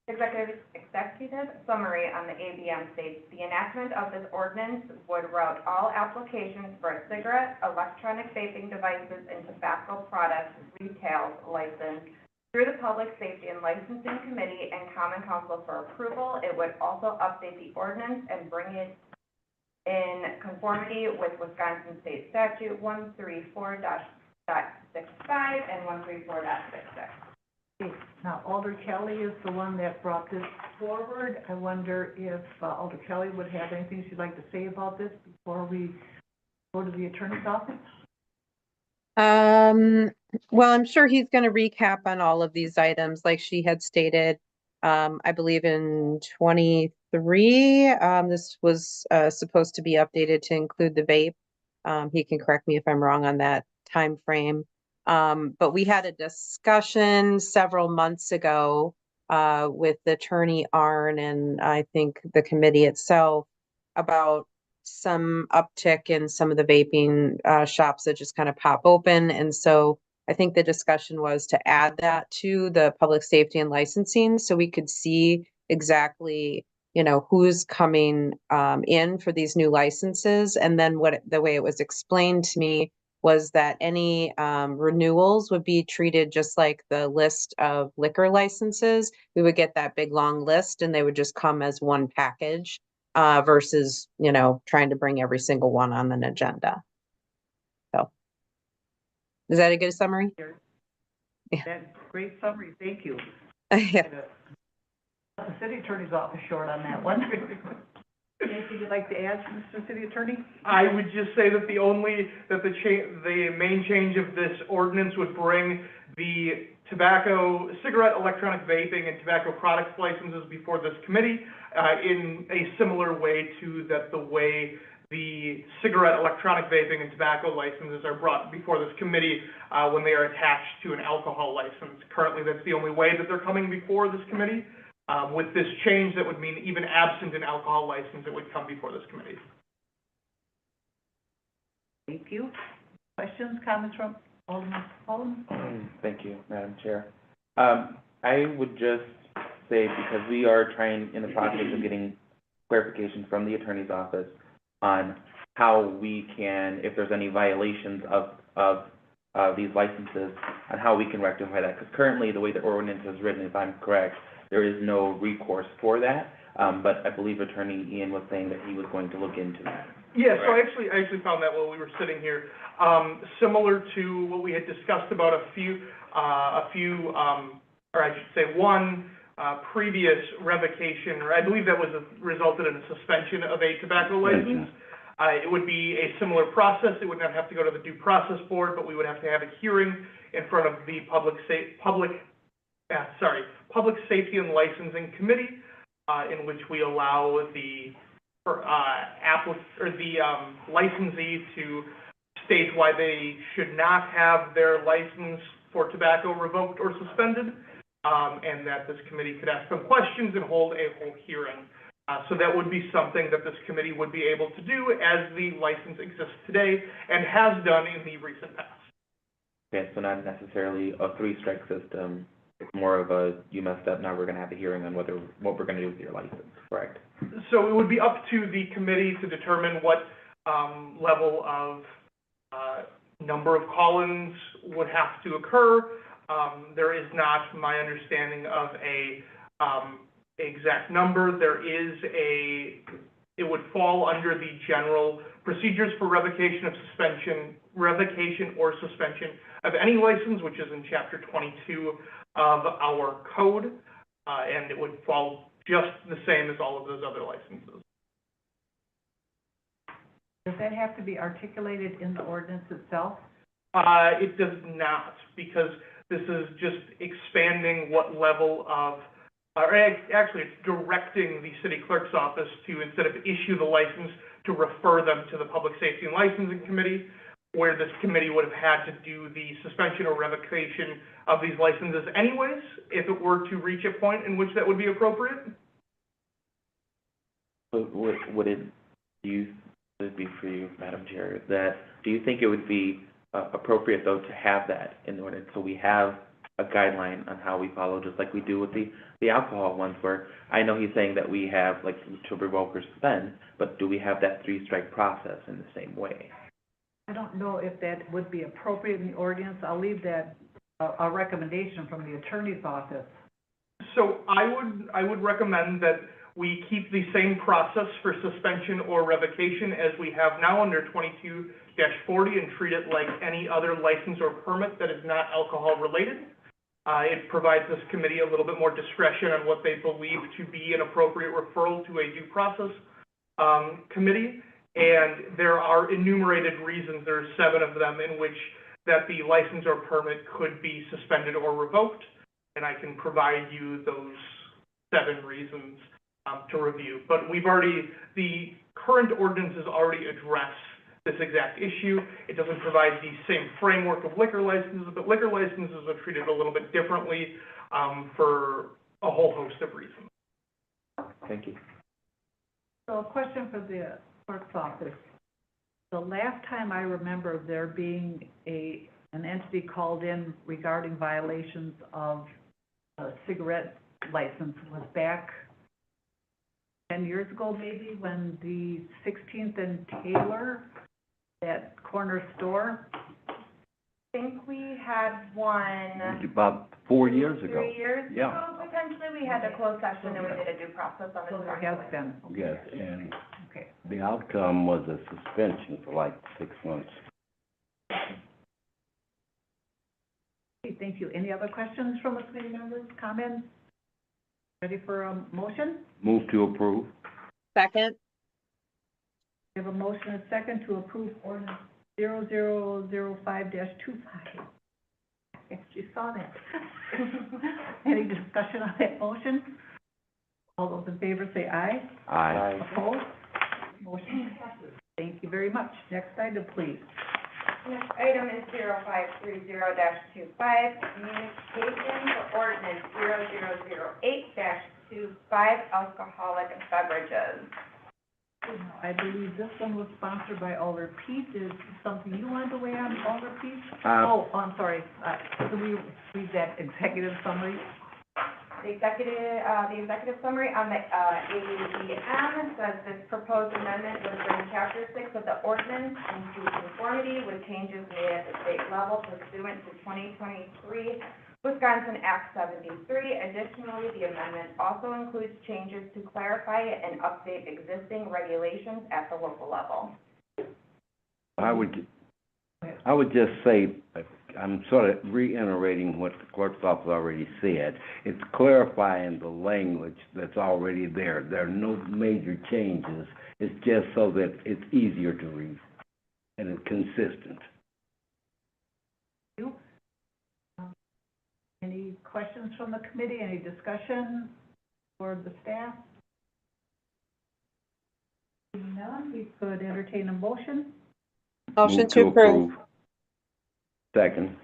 executive summary on the ABM states, the enactment of this ordinance would route all applications for a cigarette, electronic vaping devices, and tobacco products retail license through the Public Safety and Licensing Committee and Common Council for approval. It would also update the ordinance and bring it in conformity with Wisconsin State Statute 134.65 and 134.66. Okay, now Alder Kelly is the one that brought this forward. I wonder if Alder Kelly would have anything she'd like to say about this before we go to the attorney's office? Well, I'm sure he's going to recap on all of these items, like she had stated. I believe in 23, this was supposed to be updated to include the vape. He can correct me if I'm wrong on that time frame. But we had a discussion several months ago with Attorney Arn and I think the committee itself about some uptick in some of the vaping shops that just kind of pop open. And so I think the discussion was to add that to the public safety and licensing so we could see exactly, you know, who's coming in for these new licenses. And then the way it was explained to me was that any renewals would be treated just like the list of liquor licenses. We would get that big long list and they would just come as one package versus, you know, trying to bring every single one on an agenda. So, is that a good summary? That's great summary, thank you. Yeah. The city attorney's office short on that one. Anything you'd like to add, Mr. City Attorney? I would just say that the main change of this ordinance would bring the tobacco, cigarette, electronic vaping, and tobacco products licenses before this committee in a similar way to the way the cigarette, electronic vaping, and tobacco licenses are brought before this committee when they are attached to an alcohol license. Currently, that's the only way that they're coming before this committee. With this change, that would mean even absent an alcohol license, it would come before this committee. Thank you. Questions, comments from Alderman Holland? Thank you, Madam Chair. I would just say, because we are trying, in the process of getting clarification from the attorney's office on how we can, if there's any violations of these licenses, on how we can rectify that. Because currently, the way the ordinance is written, if I'm correct, there is no recourse for that. But I believe Attorney Ian was saying that he was going to look into that. Yeah, so I actually found that while we were sitting here, similar to what we had discussed about one previous revocation, or I believe that was resulted in a suspension of a tobacco license. It would be a similar process. It would not have to go to the Due Process Board, but we would have to have a hearing in front of the Public Safety and Licensing Committee, in which we allow the licensee to state why they should not have their license for tobacco revoked or suspended, and that this committee could ask them questions and hold a whole hearing. So that would be something that this committee would be able to do as the license exists today and has done in the recent past. Okay, so not necessarily a three-strike system. It's more of a, you messed up, now we're going to have a hearing on what we're going to do with your license, correct? So it would be up to the committee to determine what level of number of call-ins would have to occur. There is not my understanding of a exact number. It would fall under the general procedures for revocation or suspension of any license, which is in Chapter 22 of our code, and it would fall just the same as all of those other licenses. Does that have to be articulated in the ordinance itself? It does not, because this is just expanding what level of, actually it's directing the city clerk's office to, instead of issue the license, to refer them to the Public Safety and Licensing Committee, where this committee would have had to do the suspension or revocation of these licenses anyways, if it were to reach a point in which that would be appropriate. So would it be for you, Madam Chair, do you think it would be appropriate, though, to have that in order, so we have a guideline on how we follow, just like we do with the alcohol ones, where I know he's saying that we have, like, to revoke or suspend, but do we have that three-strike process in the same way? I don't know if that would be appropriate in the ordinance. I'll leave that a recommendation from the attorney's office. So I would recommend that we keep the same process for suspension or revocation as we have now under 22-40 and treat it like any other license or permit that is not alcohol related. It provides this committee a little bit more discretion on what they believe to be an appropriate referral to a due process committee. And there are enumerated reasons, there are 7 of them, in which that the license or permit could be suspended or revoked. And I can provide you those 7 reasons to review. But the current ordinances already address this exact issue. It doesn't provide the same framework of liquor licenses, but liquor licenses are treated a little bit differently for a whole host of reasons. Thank you. So a question for the clerk's office. The last time I remember there being an entity called in regarding violations of a cigarette license was back 10 years ago, maybe, when the 16th and Taylor, that corner store. I think we had one About 4 years ago. 3 years Yeah. ago, potentially. We had a closed session and we did a due process on So it. there has been. Yes, and Okay. the outcome was a suspension for like 6 months. Okay, thank you. Any other questions from the committee members, comments? Ready for a motion? Move to approve. Second? We have a motion and a second to approve ordinance 0005-25. Yes, you saw that. Any discussion on that motion? All those in favor say aye. Aye. Opposed? Motion passes. Thank you very much. Next item, please. Next item is 0530-25, communication for ordinance 0008-25, alcoholic beverages. I believe this one was sponsored by Alder Pete. Is something you wanted to weigh on, Alder Pete? Oh, I'm sorry. Can we read that executive summary? The executive summary on the, AEDM says this proposed amendment would bring chapter 6 of the ordinance into conformity with changes made at the state level pursuant to 2023 Wisconsin Act 73. Additionally, the amendment also includes changes to clarify and update existing regulations at the local level. I would just say, I'm sort of reiterating what the clerk's office already said. It's clarifying the language that's already there. There are no major changes. It's just so that it's easier to read and it's consistent. You? Any questions from the committee? Any discussion for the staff? Seeing none, we could entertain a motion. Motion Move to approve. Second.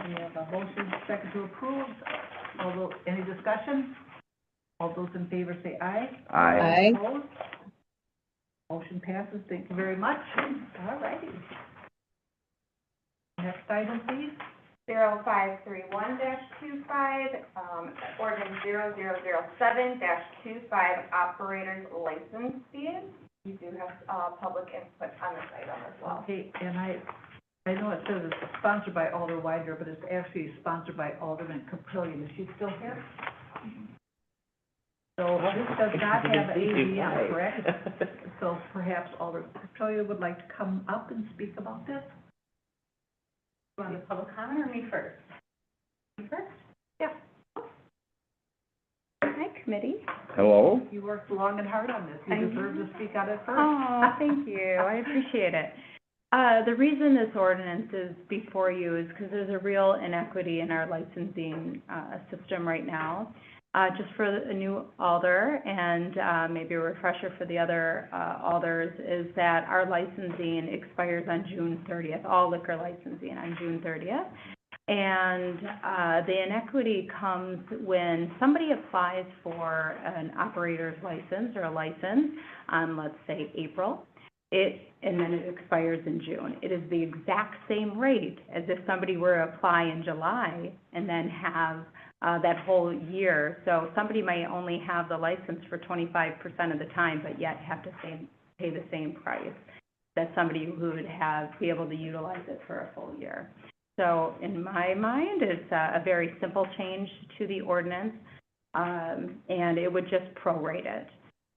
We have a motion, second to approve. Although, any discussion? All those in favor say aye. Aye. Aye. Opposed? Motion passes. Thank you very much. All righty. Next item, please. 0531-25, ordinance 0007-25, operators license fees. You do have, public input on this item as well. Okay, and I know it says it's sponsored by Alder Widener, but it's actually sponsored by Alderman Caprillion. Is she still here? So this does not have an ADM, correct? So perhaps Alder Caprillion would like to come up and speak about this? You want the public comment or me first? Me first? Yeah. Hi, committee. Hello? You worked long and hard on this. I You deserve to speak on it first. Oh, thank you. I appreciate it. The reason this ordinance is before you is because there's a real inequity in our licensing system right now. Just for a new alder and maybe a refresher for the other alders is that our licensing expires on June 30th, all liquor licensing on June 30th. And the inequity comes when somebody applies for an operator's license or a license on, let's say, April. And then it expires in June. It is the exact same rate as if somebody were to apply in July and then have that whole year. So somebody may only have the license for 25% of the time, but yet have to pay the same price that somebody who would be able to utilize it for a full year. So in my mind, it's a very simple change to the ordinance, and it would just prorate it.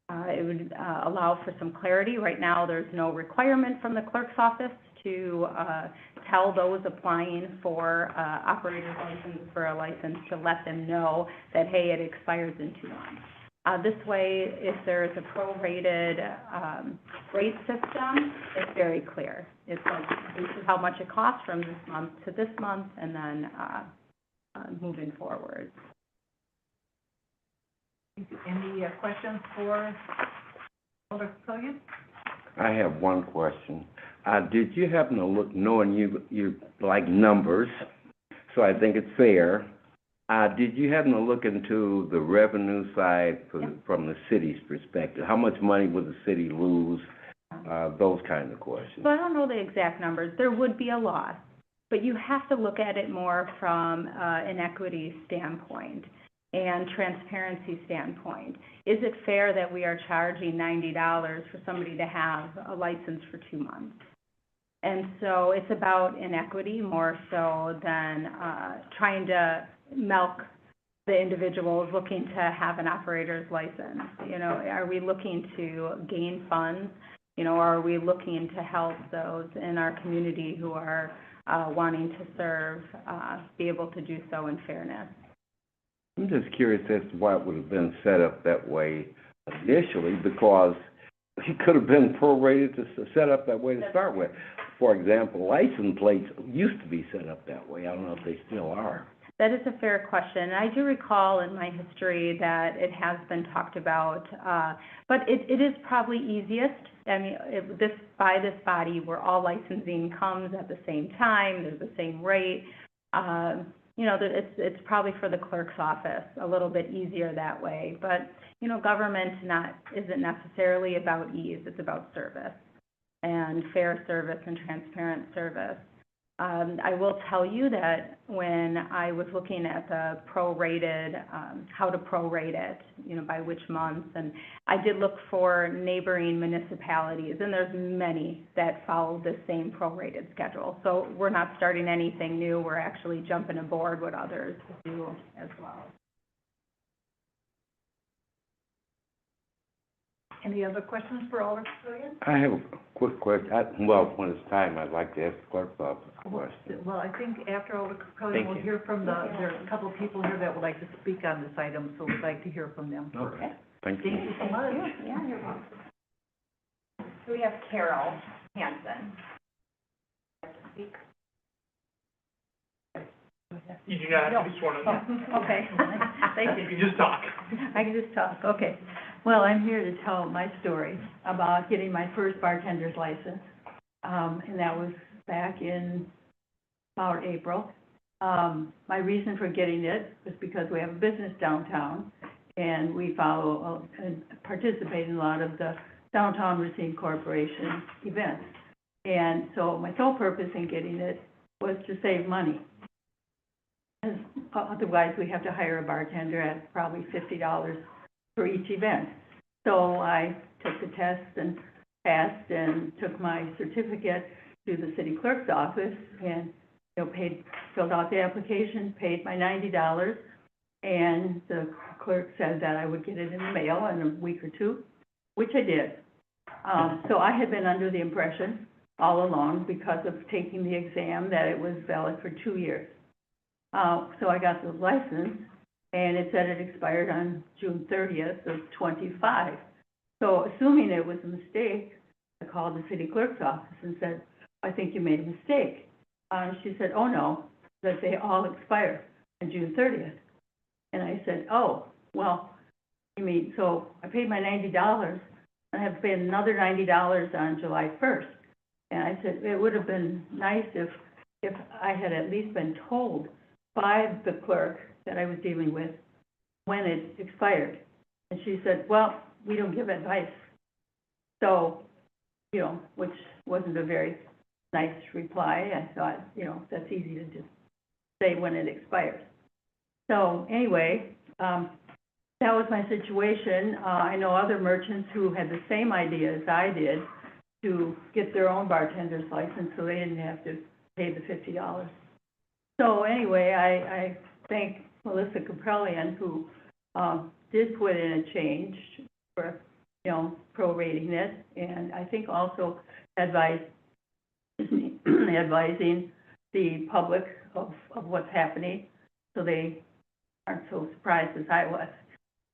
It would allow for some clarity. Right now, there's no requirement from the clerk's office to tell those applying for operator's license for a license to let them know that, hey, it expires in 2 months. This way, if there's a prorated rate system, it's very clear. It's like, this is how much it costs from this month to this month, and then moving forward. Any questions for Alder Caprillion? I have one question. Did you happen to look, knowing you like numbers, so I think it's fair, Did you happen to look into the revenue side from the city's perspective? How much money would the city lose? Those kind of questions. So I don't know the exact numbers. There would be a loss, but you have to look at it more from an equity standpoint and transparency standpoint. Is it fair that we are charging $90 for somebody to have a license for 2 months? And so it's about inequity more so than trying to milk the individuals looking to have an operator's license. You know, are we looking to gain funds? You know, or are we looking to help those in our community who are wanting to serve, be able to do so in fairness? I'm just curious as to why it would have been set up that way initially, because it could have been prorated to set up that way to start with. For example, license plates used to be set up that way. I don't know if they still are. That is a fair question. I do recall in my history that it has been talked about, but it is probably easiest. I mean, this body where all licensing comes at the same time, there's the same rate. You know, it's probably for the clerk's office a little bit easier that way. But you know, government isn't necessarily about ease. It's about service and fair service and transparent service. I will tell you that when I was looking at the prorated, how to prorate it, you know, by which months, and I did look for neighboring municipalities, and there's many that follow the same prorated schedule. So we're not starting anything new. We're actually jumping aboard what others do as well. Any other questions for Alder Caprillion? I have a quick question. Well, when it's time, I'd like to ask the clerk's office a question. Well, I think after Alder Caprillion, Thank we'll you. hear from there's a couple of people here that would like to speak on this item, so we'd like to hear from them. Okay, thank you. Thank you so much. Yeah, you're welcome. So we have Carol Hansen. You do not have to be sworn in. Okay, thank You you. can just talk. I can just talk, okay. Well, I'm here to tell my story about getting my first bartender's license. And that was back in about April. My reason for getting it was because we have a business downtown, and we follow and participate in a lot of the Downtown Racine Corporation events. And so my sole purpose in getting it was to save money. Otherwise, we have to hire a bartender at probably $50 for each event. So I took the test and passed and took my certificate to the city clerk's office and, you know, filled out the application, paid my $90, and the clerk said that I would get it in the mail in a week or two, which I did. So I had been under the impression all along, because of taking the exam, that it was valid for 2 years. So I got the license, and it said it expired on June 30th of 25. So assuming it was a mistake, I called the city clerk's office and said, I think you made a mistake. She said, oh no, that they all expire on June 30th. And I said, oh, well, you mean, so I paid my $90, and I have to pay another $90 on July 1st. And I said, it would have been nice if I had at least been told by the clerk that I was dealing with when it expired. And she said, well, we don't give advice. So, you know, which wasn't a very nice reply. I thought, you know, that's easy to just say when it expires. So anyway, that was my situation. I know other merchants who had the same idea as I did to get their own bartender's license so they didn't have to pay the $50. So anyway, I thank Melissa Caprillion, who did put in a change for, you know, prorating it, and I think also advising the public of what's happening, so they aren't so surprised as I was.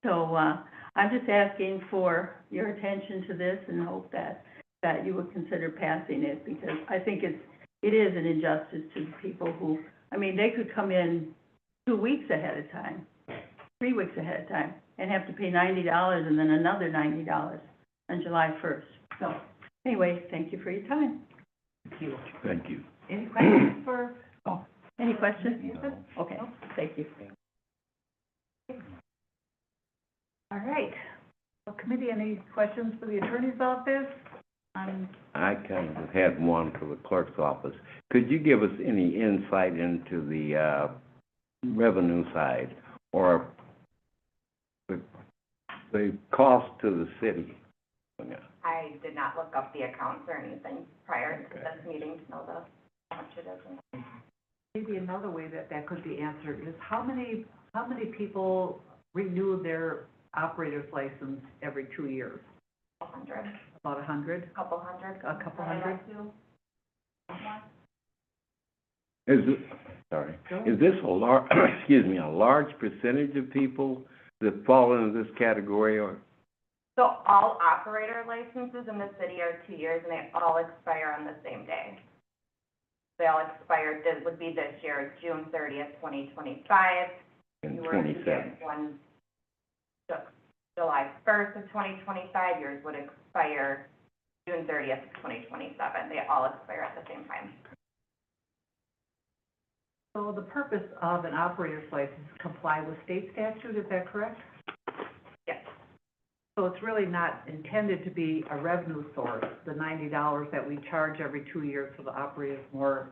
So I'm just asking for your attention to this and hope that you would consider passing it, because I think it is an injustice to the people who, I mean, they could come in 2 weeks ahead of time, 3 weeks ahead of time, and have to pay $90 and then another $90 on July 1st. So anyway, thank you for your time. Thank you. Thank you. Any questions for, Any questions? No. Okay, thank you. All right. Well, committee, any questions for the attorney's office? I kind of had one for the clerk's office. Could you give us any insight into the, revenue side, or the cost to the city? I did not look up the accounts or anything prior to this meeting to know how much it is. Maybe another way that that could be answered is how many people renew their operator's license every 2 years? 100, About 100? couple hundred. A couple hundred? Is this a a large percentage of people that fall into this category, or? So all operator licenses in the city are 2 years, and they all expire on the same day. They all expire, this would be this year, June 30th, 2025. In You were to 27. get one July 1st of 2025, yours would expire June 30th of 2027. They all expire at the same time. So the purpose of an operator's license is comply with state statute, is that correct? Yes. So it's really not intended to be a revenue source, the $90 that we charge every 2 years for the operators, more,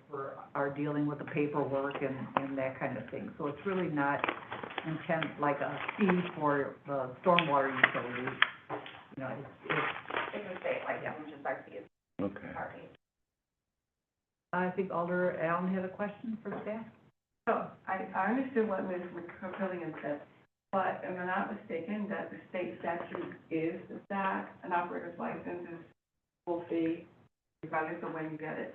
for our dealing with the paperwork and that kind of thing. So it's really not intent, like a fee for the stormwater utility. You know, It's a state license, which is our fees. Okay. Sorry. I think Alder Allen had a question for staff. So, I understood what Ms. McCrillian said, but am I not mistaken that the state statute is that an operator's license is full fee regardless of when you get it?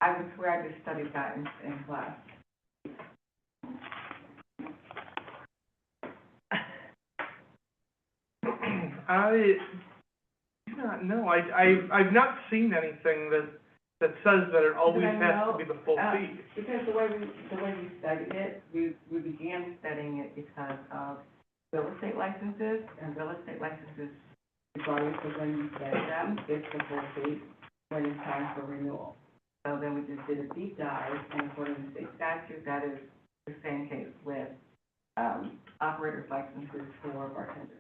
I would swear I just studied that in class. I do not know. I've not seen anything that says that it always has to be the full fee. Because the way we studied it, we began studying it because of real estate licenses, and real estate licenses, regardless of when you get them, it's the full fee when it's time for renewal. So then we just did a deep dive, and according to state statute, that is the same case with, operators licenses for bartenders.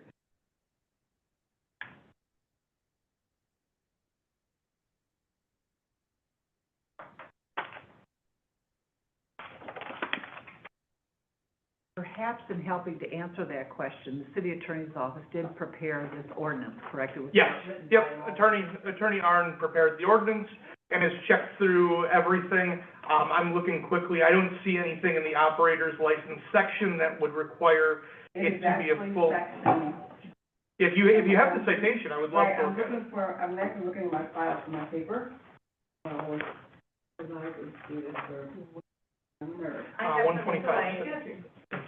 Perhaps in helping to answer that question, the city attorney's office did prepare this ordinance, correct? It was Yes, written yep, by Attorney Arn prepared the ordinance and has checked through everything. I'm looking quickly, I don't see anything in the operator's license section that would require it to be a full. If you have the citation, I would love to. I'm actually looking at my file for my paper. Because I could see this for, I'm a nerd. 125.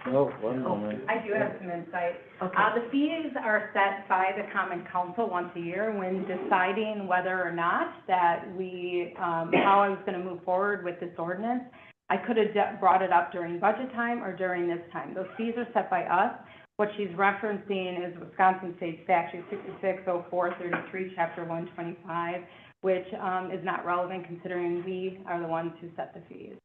Oh, one moment. I do have some insight. Okay. The fees are set by the Common Council once a year when deciding whether or not that we, how I was gonna move forward with this ordinance. I could have brought it up during budget time or during this time. Those fees are set by us. What she's referencing is Wisconsin State Statute 660433, Chapter 125, which, is not relevant considering we are the ones who set the fees.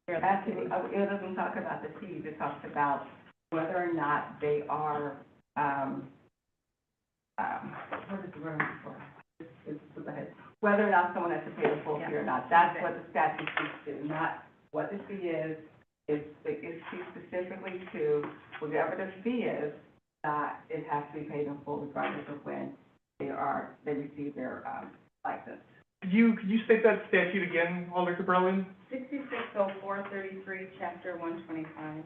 Actually, it doesn't talk about the fees, it talks about whether or not they are, what is the word I'm looking for? Whether or not someone has to pay the full fee or not. That's what the statute speaks to, not what the fee is. It speaks specifically to whatever the fee is, that it has to be paid in full regardless of when they receive their, license. Could you state that statute again, Alder Cabrellian? 660433, Chapter 125.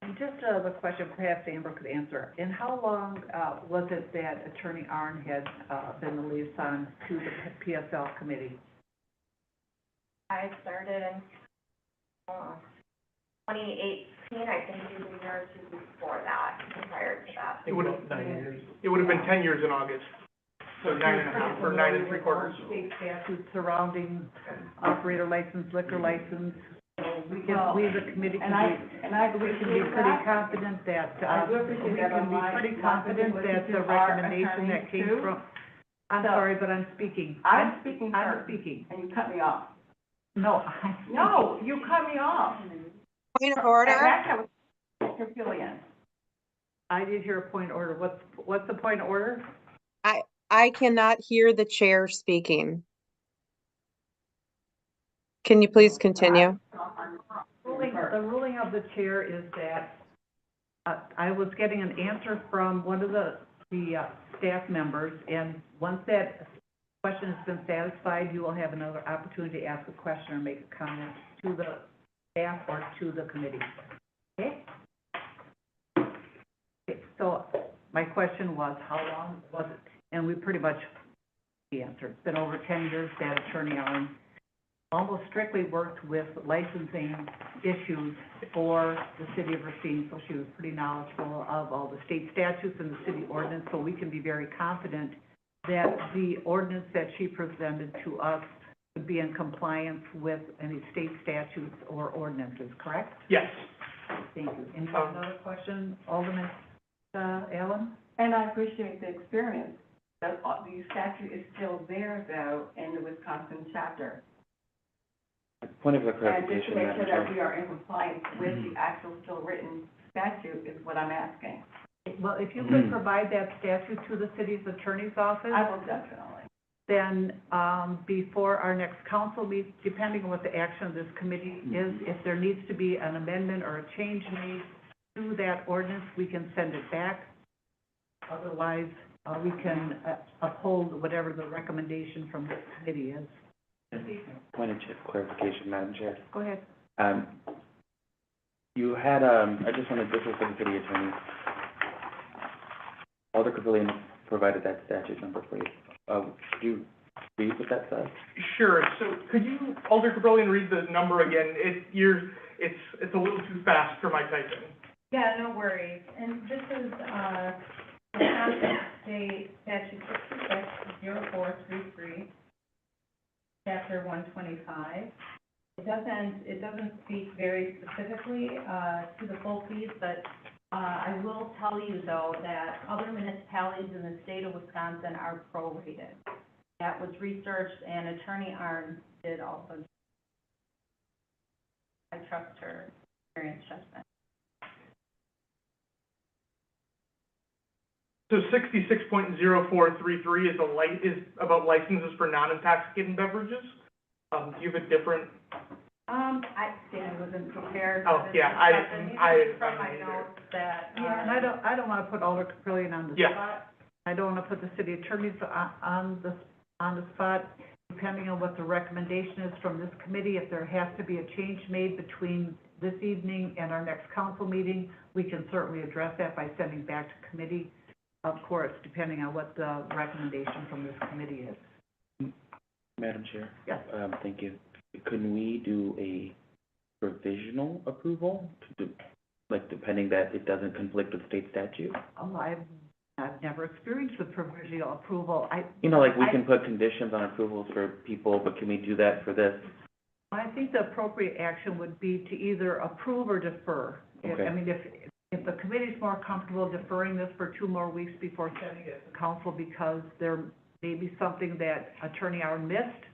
And just a question, perhaps Amber could answer. And how long, was it that Attorney Arn had, been the liaison to the PSL committee? I started in 2018, I think it was a year or two before that, prior to that. It would have been 10 years in August, so 9.5, or 9 3/4. State statutes surrounding operator license, liquor license. We as a committee can be pretty confident that, the recommendation that came from. I'm sorry, but I'm speaking. I'm speaking I'm first, speaking. and you cut me off. No, No, you cut me off. Point of order? That was Mr. Gillian. I did hear a point of order. What's the point of order? I cannot hear the chair speaking. Can you please continue? The ruling of the chair is that, I was getting an answer from one of the staff members, and once that question has been satisfied, you will have another opportunity to ask a question or make a comment to the staff or to the committee. Okay? Okay, so my question was, how long was it? And we pretty much answered. It's been over 10 years that Attorney Allen almost strictly worked with licensing issues for the city of Racine, so she was pretty knowledgeable of all the state statutes and the city ordinance, so we can be very confident that the ordinance that she presented to us would be in compliance with any state statutes or ordinances, correct? Yes. Thank you. Any other question, Alderman Allen? And I appreciate the experience. The statute is still there, though, in the Wisconsin chapter. Point of And just to clarification, make Madam sure Chair. that we are in compliance with the actual still written statute is what I'm asking. Well, if you could provide that statute to the city's attorney's office, I will definitely. then, before our next council meets, depending on what the action of this committee is, if there needs to be an amendment or a change made to that ordinance, we can send it back. Otherwise, we can uphold whatever the recommendation from this committee is. Point of clarification, Madam Chair. Go ahead. You had, I just wanted, this is for the city attorney. Alder Capillion provided that statute number for you. Could you read what that says? Sure, so could you, Alder Cabrillion, read the number again? It's a little too fast for my typing. Yeah, no worries. And this is, Wisconsin State Statute 660433, Chapter 125. It doesn't speak very specifically, to the full fees, but, I will tell you, though, that other municipalities in the state of Wisconsin are prorated. That was researched, and Attorney Arnn did also. I trust her experience judgment. So 66.0433 is about licenses for non-intoxicating beverages. Do you have a different? I wasn't prepared. Oh, yeah, From my notes that, Yeah, and I don't want to put Alder Capillion on the Yeah. spot. I don't want to put the city attorneys on the spot. Depending on what the recommendation is from this committee, if there has to be a change made between this evening and our next council meeting, we can certainly address that by sending back to committee, of course, depending on what the recommendation from this committee is. Madam Chair? Yes. Thank you. Couldn't we do a provisional approval, depending that it doesn't conflict with state statute? Oh, I've never experienced the provisional approval. We can put conditions on approvals for people, but can we do that for this? I think the appropriate action would be to either approve or defer. Okay. If the committee's more comfortable deferring this for 2 more weeks before sending it to council because there may be something that Attorney Arnn missed,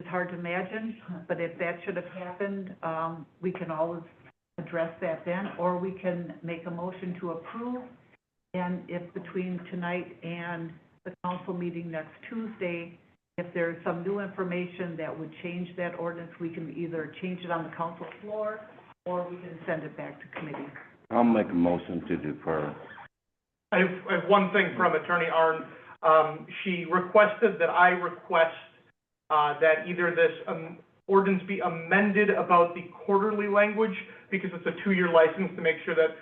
it's hard to imagine, but if that should have happened, we can always address that then, or we can make a motion to approve. And if between tonight and the council meeting next Tuesday, if there's some new information that would change that ordinance, we can either change it on the council floor, or we can send it back to committee. I'll make a motion to defer. I have one thing from Attorney Arnn. She requested that I request that either this ordinance be amended about the quarterly language, because it's a 2-year license, to make sure that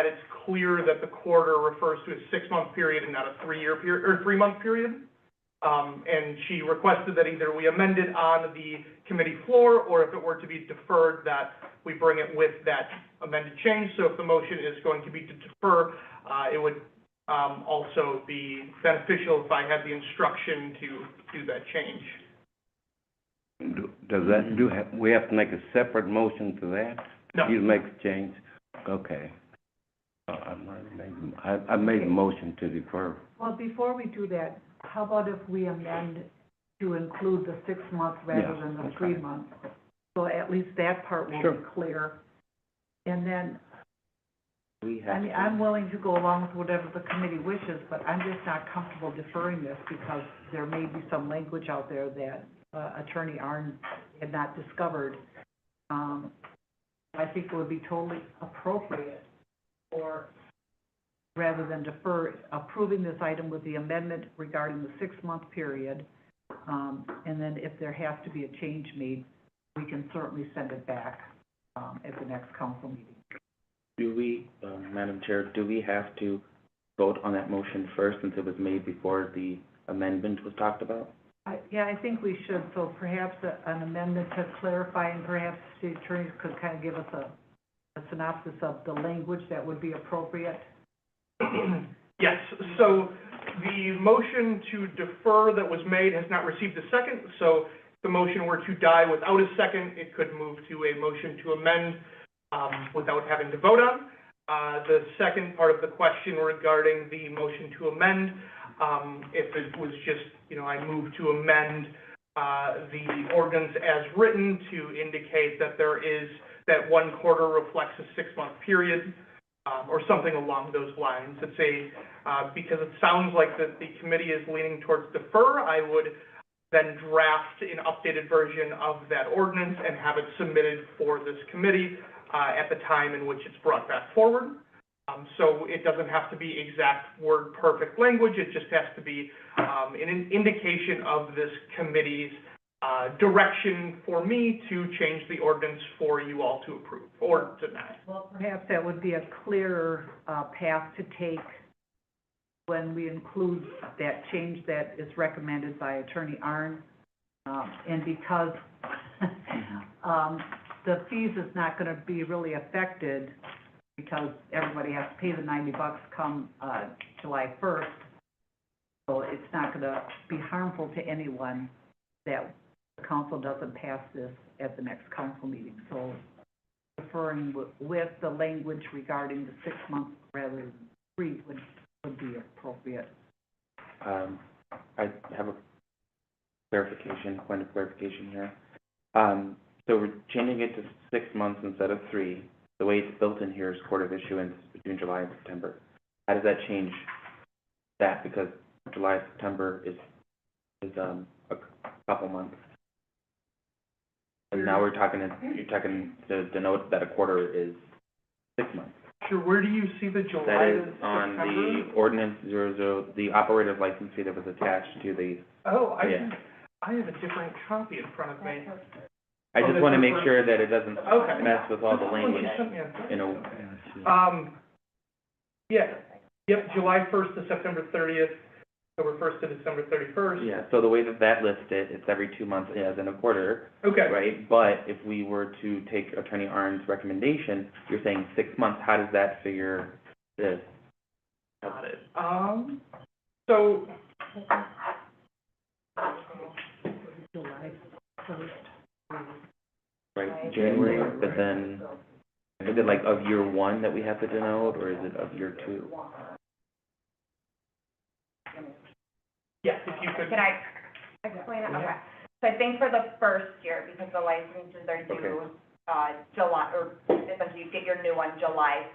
it's clear that the quarter refers to a 6-month period and not a 3-year period, or 3-month period. And she requested that either we amend it on the committee floor, or if it were to be deferred, that we bring it with that amended change. So if the motion is going to be to defer, it would also be beneficial if I had the instruction to do that change. Does that, we have to make a separate motion to that? No. You make the change? Okay. I made a motion to defer. Well, before we do that, how about if we amend to include the 6 months rather Yeah, than the that's 3 fine. months? So at least that part will Sure. be clear. And then, We I have mean, to. I'm willing to go along with whatever the committee wishes, but I'm just not comfortable deferring this because there may be some language out there that, Attorney Arn had not discovered. I think it would be totally appropriate, or rather than defer, approving this item with the amendment regarding the 6-month period. And then if there has to be a change made, we can certainly send it back, at the next council meeting. Do we, Madam Chair, do we have to vote on that motion first since it was made before the amendment was talked about? Yeah, I think we should, so perhaps an amendment to clarify, and perhaps the attorneys could kind of give us a synopsis of the language that would be appropriate. Yes, so the motion to defer that was made has not received a second, so if the motion were to die without a second, it could move to a motion to amend without having to vote on. The second part of the question regarding the motion to amend, if it was just, I move to amend the ordinance as written to indicate that that 1 quarter reflects a 6-month period, or something along those lines. Because it sounds like that the committee is leaning towards defer, I would then draft an updated version of that ordinance and have it submitted for this committee at the time in which it's brought back forward. So it doesn't have to be exact word perfect language, it just has to be an indication of this committee's direction for me to change the ordinance for you all to approve or deny. Well, perhaps that would be a clearer path to take when we include that change that is recommended by Attorney Arn. And because the fees is not going to be really affected because everybody has to pay the $90 come July 1st. So it's not going to be harmful to anyone that the council doesn't pass this at the next council meeting. So deferring with the language regarding the 6 months rather than 3 would be appropriate. I have a point of clarification here. So we're changing it to 6 months instead of 3. The way it's built in here is quarter of issuance between July and September. How does that change that? Because July, September is a couple months. And now you're talking to denote that a quarter is 6 months. Sure, where do you see the July That to is on September? the ordinance 00, the operator's license fee that was attached to the, Oh, yeah. I have a different copy in front of me. I just want to make sure that it doesn't Okay. mess with all the Oh, language, you sent me a- you know. Yep, July 1st to September 30th, October 1st to December 31st. Yeah, so the way that lists it, it's every 2 months as in a quarter, Okay. right? But if we were to take Attorney Arn's recommendation, you're saying 6 months, how does that figure this? Got it. So, July 1st. Right, January, but then, is it like of year 1 that we have to denote, or is it of year 2? yes, if you could. Can I explain it? Okay. So I think for the first year, because the licenses are due, July, or essentially you get your new one July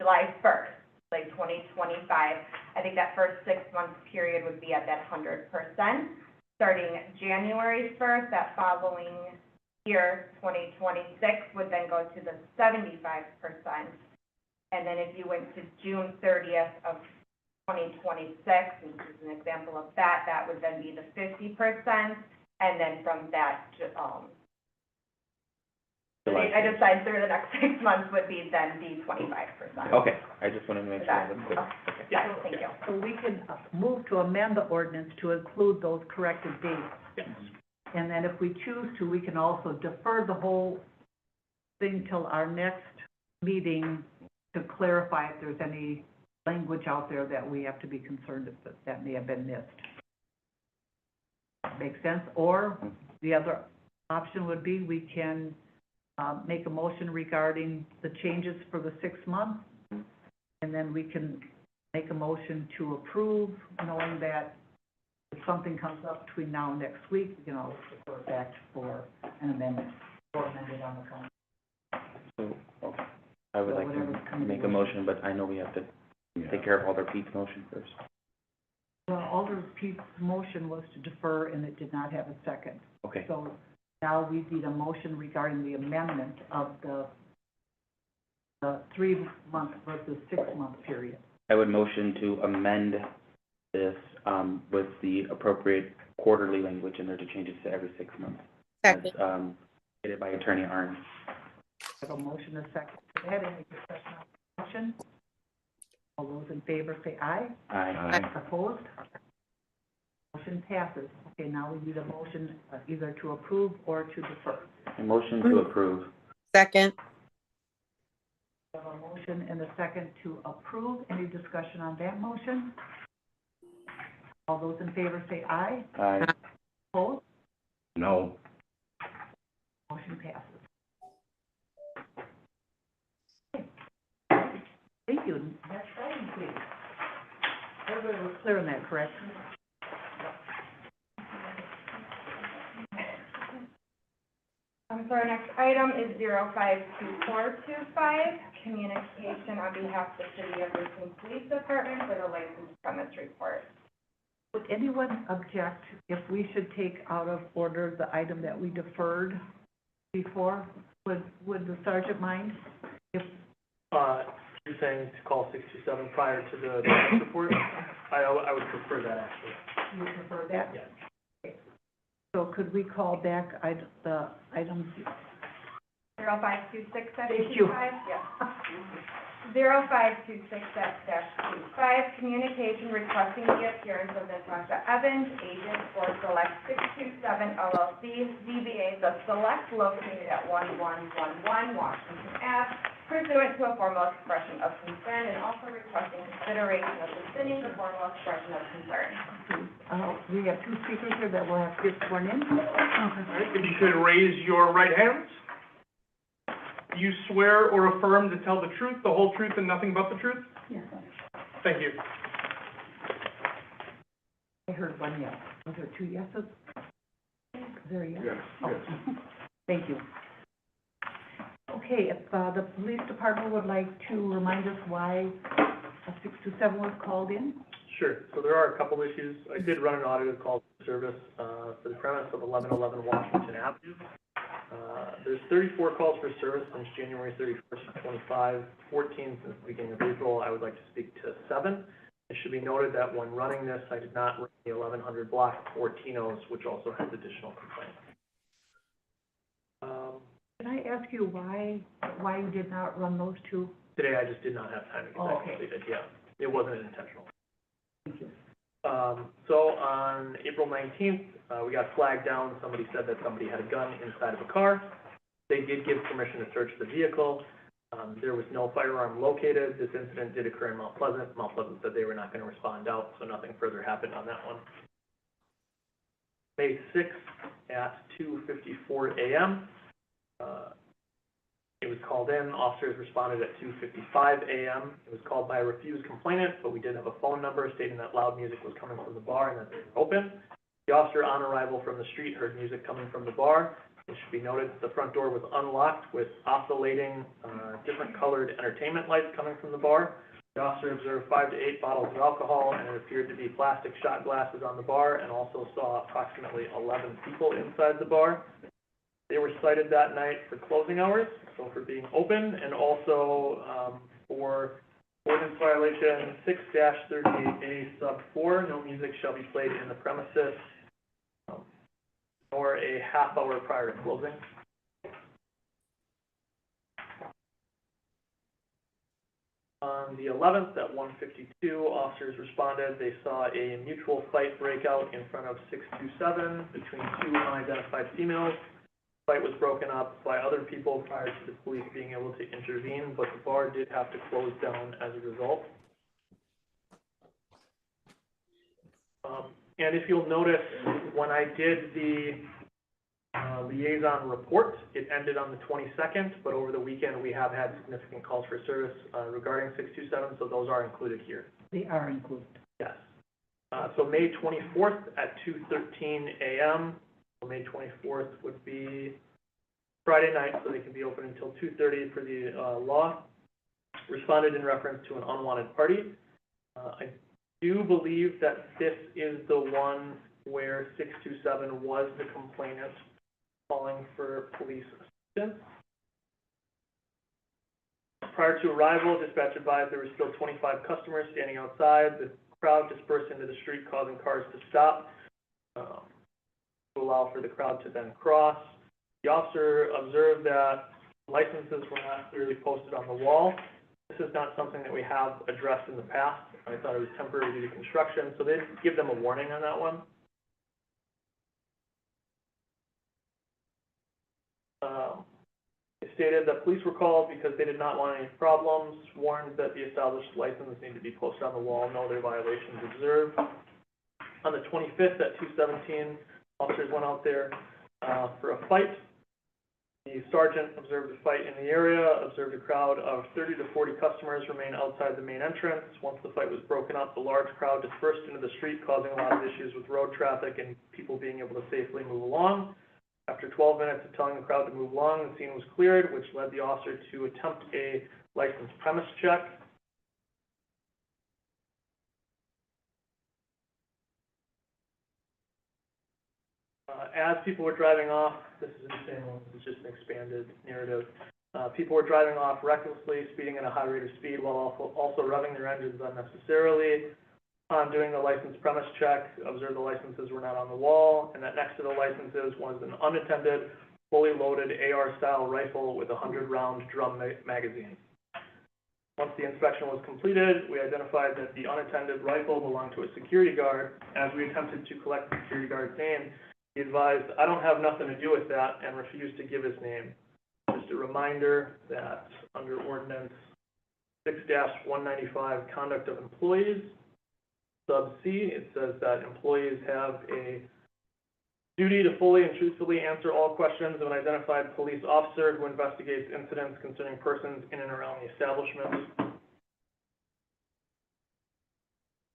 1st, like 2025. I think that first 6 month period would be at that 100%. Starting January 1st, that following year, 2026, would then go to the 75%. And then if you went to June 30th of 2026, and this is an example of that, that would then be the 50%. And then from that, I decided through the next 6 months would be then the 25%. Okay, I just wanted to make sure That- that's good. okay. Yeah, thank you. So we can move to amend the ordinance to include those corrected dates. Yes. And then if we choose to, we can also defer the whole thing till our next meeting to clarify if there's any language out there that we have to be concerned that may have been missed. Make sense? Or the other option would be we can make a motion regarding the changes for the 6 months, and then we can make a motion to approve, knowing that if something comes up between now and next week, we can always refer back for an amendment, or amend it on the council. So, okay. committee. make a motion, but I know we have to Yeah. take care of Alder Pete's motion first. Well, Alder Pete's motion was to defer, and it did not have a second. Okay. So now we need a motion regarding the amendment of the 3-month versus 6-month period. I would motion to amend this, with the appropriate quarterly language in there to change it to every 6 months. Second. As, stated by Attorney Arns. I have a motion and a second. Go ahead, any discussion on the motion? All those in favor say aye. Aye. Opposed? Motion passes. Okay, now we need a motion either to approve or to defer. A motion to approve. Second. We have a motion and a second to approve. Any discussion on that motion? All those in favor say aye. Aye. Opposed? No. Motion passes. Okay. Thank you. Next item, please. Everybody was clear on that, correct? So our next item is 052425, communication on behalf of the City of Racine Police Department for the licensed premise report. Would anyone object if we should take out of order the item that we deferred before? Would the sergeant mind? If, You're saying to call 627 prior to the report? I would prefer that, actually. you prefer that? Yes. Okay. So could we call back the items? 0526-25? Thank you. Yes. 0526-25, communication requesting the appearance of Natasha Evans, agent for Select 627 LLC, DBA The Select, located at 1111 Washington Ave, pursuant to a formal expression of concern, and also requesting consideration of rescinding the formal expression of concern. We have two speakers here that will have to get sworn in. All right, if you could raise your right hands. Do you swear or affirm to tell the truth, the whole truth, and nothing but the truth? Yes. Thank you. I heard one yes. Was there two yeses? Is there a yes? Yes, Oh. yes. Thank you. Okay, if the police department would like to remind us why 627 was called in? Sure. So there are a couple issues. I did run an audit of call service for the premise of 1111 Washington Avenue. There's 34 calls for service since January 31st of 25, 14 since the beginning of April. I would like to speak to 7. It should be noted that when running this, I did not run the 1100 block or Tino's, which also has additional complaints. Can I ask you why you did not run those two? Today, I just did not have time to get that completed. Yeah, it wasn't intentional. Thank you. So on April 19th, we got flagged down. Somebody said that somebody had a gun inside of a car. They did give permission to search the vehicle. There was no firearm located. This incident did occur in Mount Pleasant. Mount Pleasant said they were not going to respond out, so nothing further happened on that one. May 6th at 2:54 a.m. It was called in. Officers responded at 2:55 a.m. It was called by a refused complainant, but we did have a phone number stating that loud music was coming from the bar and that they were open. The officer on arrival from the street heard music coming from the bar. It should be noted that the front door was unlocked with oscillating, different colored entertainment lights coming from the bar. The officer observed 5 to 8 bottles of alcohol, and it appeared to be plastic shot glasses on the bar, and also saw approximately 11 people inside the bar. They were cited that night for closing hours, so for being open, and also for ordinance violation 6-38A sub 4, no music shall be played in the premises, or a half hour prior to closing. On the 11th at 1:52, officers responded. They saw a mutual fight break out in front of 627 between two unidentified females. The fight was broken up by other people prior to the police being able to intervene, but the bar did have to close down as a result. And if you'll notice, when I did the liaison report, it ended on the 22nd, but over the weekend, we have had significant calls for service regarding 627, so those are included here. They are included. Yes. So May 24th at 2:13 a.m., so May 24th would be Friday night, so they can be open until 2:30 for the law. responded in reference to an unwanted party. I do believe that this is the one where 627 was the complainant calling for police assistance. Prior to arrival, dispatch advised there were still 25 customers standing outside. The crowd dispersed into the street, causing cars to stop to allow for the crowd to then cross. The officer observed that licenses were not clearly posted on the wall. This is not something that we have addressed in the past. I thought it was temporary due to construction, so they give them a warning on that one. It stated that police were called because they did not want any problems, warned that the established license needed to be posted on the wall, no other violations observed. On the 25th at 2:17, officers went out there for a fight. The sergeant observed a fight in the area, observed a crowd of 30 to 40 customers remain outside the main entrance. Once the fight was broken up, the large crowd dispersed into the street, causing a lot of issues with road traffic and people being able to safely move along. After 12 minutes of telling the crowd to move along, the scene was cleared, which led the officer to attempt a licensed premise check. As people were driving off, this is the same one, this is just an expanded narrative. People were driving off recklessly, speeding at a high rate of speed while also revving their engines unnecessarily. On doing the license premise check, observed the licenses were not on the wall, and that next to the licenses was an unattended, fully loaded AR-style rifle with a 100-round drum magazine. Once the inspection was completed, we identified that the unattended rifle belonged to a security guard. As we attempted to collect the security guard's name, he advised, "I don't have nothing to do with that," and refused to give his name. Just a reminder that under Ordinance 6-195, Conduct of Employees, sub C, it says that employees have a duty to fully and truthfully answer all questions of an identified police officer who investigates incidents concerning persons in and around the establishment.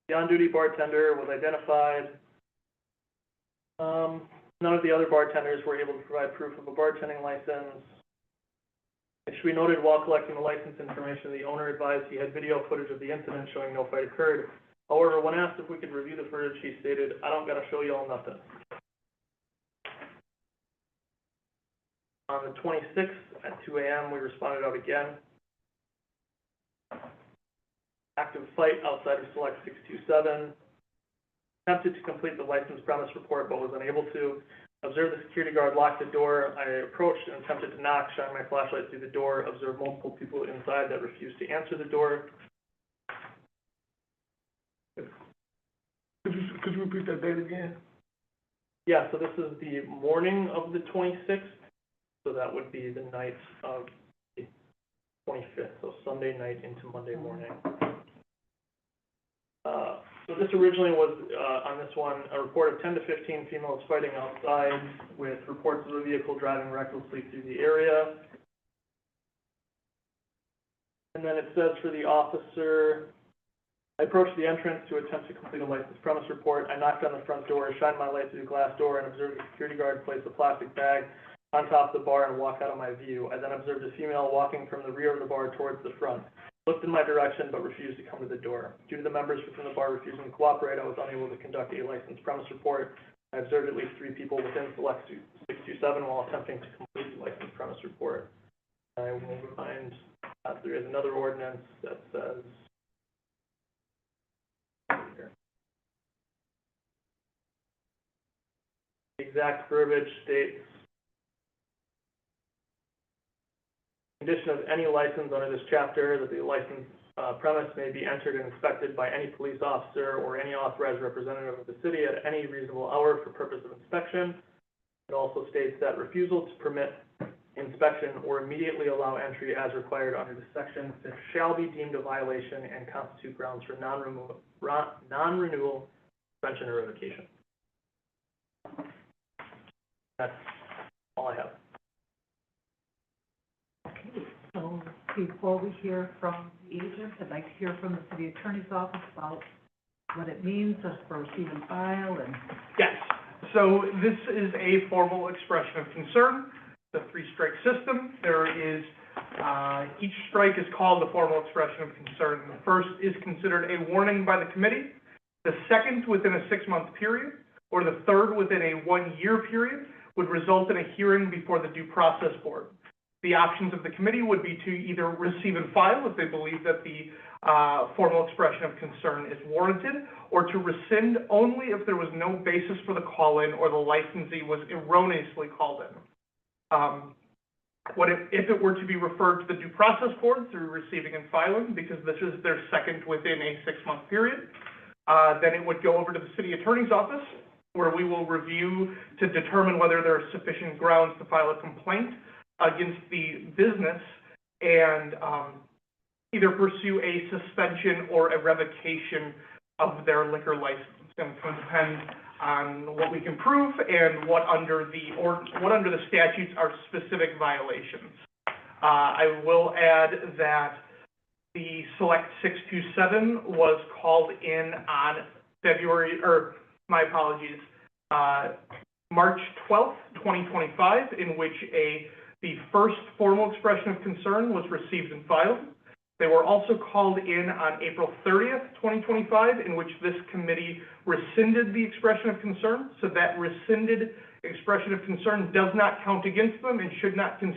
The on-duty bartender was identified. None of the other bartenders were able to provide proof of a bartending license. It should be noted while collecting the license information, the owner advised he had video footage of the incident showing no fight occurred. However, when asked if we could review the footage, he stated, "I don't gotta show y'all nothing." On the 26th at 2 a.m., we responded out again. Active fight outside of Select 627. Attempted to complete the license premise report, but was unable to. Observed the security guard lock the door. I approached and attempted to knock, shine my flashlight through the door. Observed multiple people inside that refused to answer the door. Could you repeat that date again? Yeah, so this is the morning of the 26th, so that would be the night of the 25th, so Sunday night into Monday morning. So this originally was, on this one, a report of 10 to 15 females fighting outside with reports of a vehicle driving recklessly through the area. And then it says for the officer, I approached the entrance to attempt to complete a license premise report. I knocked on the front door, shined my light through the glass door, and observed the security guard place a plastic bag on top of the bar and walk out of my view. I then observed a female walking from the rear of the bar towards the front. Looked in my direction, but refused to come to the door. Due to the members within the bar refusing to cooperate, I was unable to conduct a license premise report. I observed at least 3 people within Select 627 while attempting to complete the license premise report. I will remind that there is another ordinance that says, the exact verbiage states, condition of any license under this chapter that the license premise may be entered and inspected by any police officer or any authorized representative of the city at any reasonable hour for purpose of inspection. It also states that refusal to permit inspection or immediately allow entry as required under this section shall be deemed a violation and constitute grounds for non-renewal, suspension, or revocation. That's all I have. Okay, so before we hear from the agent, I'd like to hear from the city attorney's office about what it means for receive and file and... Yes, so this is a formal expression of concern, the 3-strike system. There is Each strike is called a formal expression of concern. The first is considered a warning by the committee, the second within a 6-month period, or the third within a 1-year period would result in a hearing before the Due Process Board. The options of the committee would be to either receive and file if they believe that the formal expression of concern is warranted, or to rescind only if there was no basis for the call-in or the licensee was erroneously called in. If it were to be referred to the Due Process Board through receiving and filing, because this is their second within a 6-month period, then it would go over to the City Attorney's Office, where we will review to determine whether there are sufficient grounds to file a complaint against the business and either pursue a suspension or a revocation of their liquor license. And it will depend on what we can prove and what under the statutes are specific violations. I will add that the Select 627 was called in on March 12th, 2025, in which the first formal expression of concern was received and filed. They were also called in on April 30th, 2025, in which this committee rescinded the expression of concern. So that rescinded expression of concern does not count against them and should not be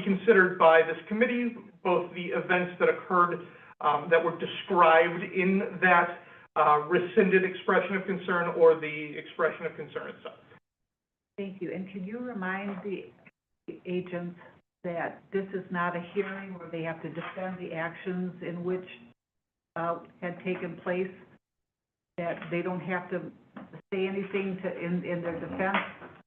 considered by this committee, both the events that occurred that were described in that rescinded expression of concern or the expression of concern itself. Thank you. And can you remind the agents that this is not a hearing where they have to defend the actions in which had taken place, that they don't have to say anything in their defense?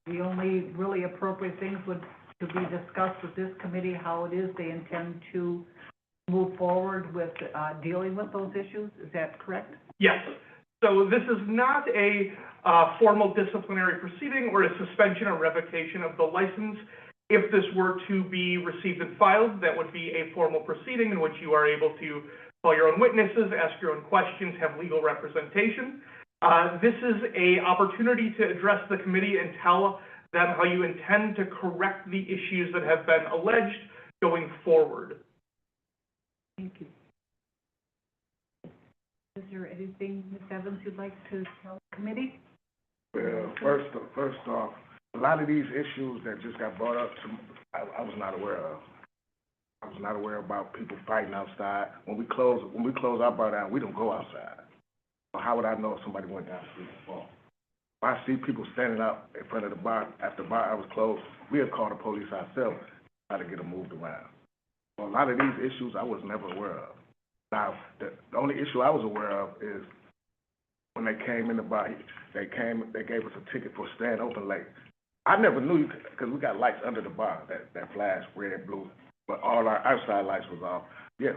The only really appropriate things would to be discussed with this committee, how it is they intend to move forward with dealing with those issues. Is that correct? Yes. So this is not a formal disciplinary proceeding or a suspension or revocation of the license. If this were to be received and filed, that would be a formal proceeding in which you are able to call your own witnesses, ask your own questions, have legal representation. This is an opportunity to address the committee and tell them how you intend to correct the issues that have been alleged going forward. Thank you. Is there anything, Ms. Evans, you'd like to tell the committee? Well, first off, a lot of these issues that just got brought up, I was not aware of. I was not aware about people fighting outside. When we close our bar down, we don't go outside. So how would I know if somebody went down the street and fought? If I see people standing out in front of the bar after bar hours closed, we have called the police ourselves to try to get them moved around. So a lot of these issues I was never aware of. Now, the only issue I was aware of is when they came in the bar, they gave us a ticket for staying open late. I never knew, because we got lights under the bar that flash red, blue, but all our outside lights was off. Yeah,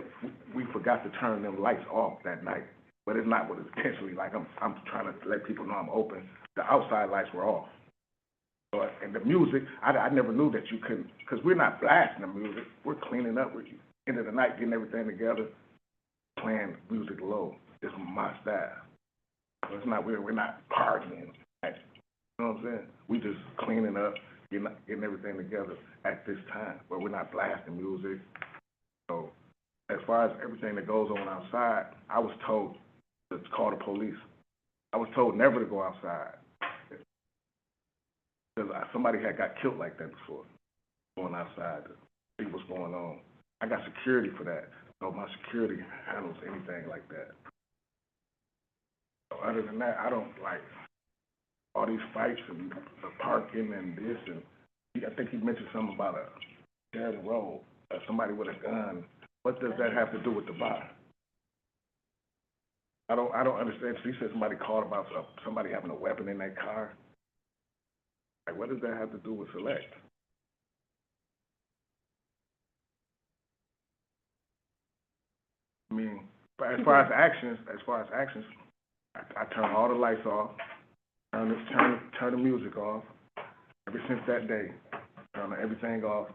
we forgot to turn them lights off that night, but it's not what it's intentionally like. I'm trying to let people know I'm open. The outside lights were off. So, and the music, I never knew that you couldn't, because we're not blasting the music. We're cleaning up with you. End of the night, getting everything together, playing music low. It's my style. So it's not, we're not partying. You know what I'm saying? We just cleaning up, getting everything together at this time, but we're not blasting music. So as far as everything that goes on outside, I was told to call the police. I was told never to go outside. Because somebody had got killed like that before, going outside to see what's going on. I got security for that, so my security handles anything like that. So other than that, I don't like all these fights and the parking and this, and I think he mentioned something about a shared road, somebody with a gun. What does that have to do with the bar? I don't understand. She said somebody called about somebody having a weapon in their car. Like, what does that have to do with Select? I mean, as far as actions, I turn all the lights off, turn the music off. Ever since that day, turn everything off,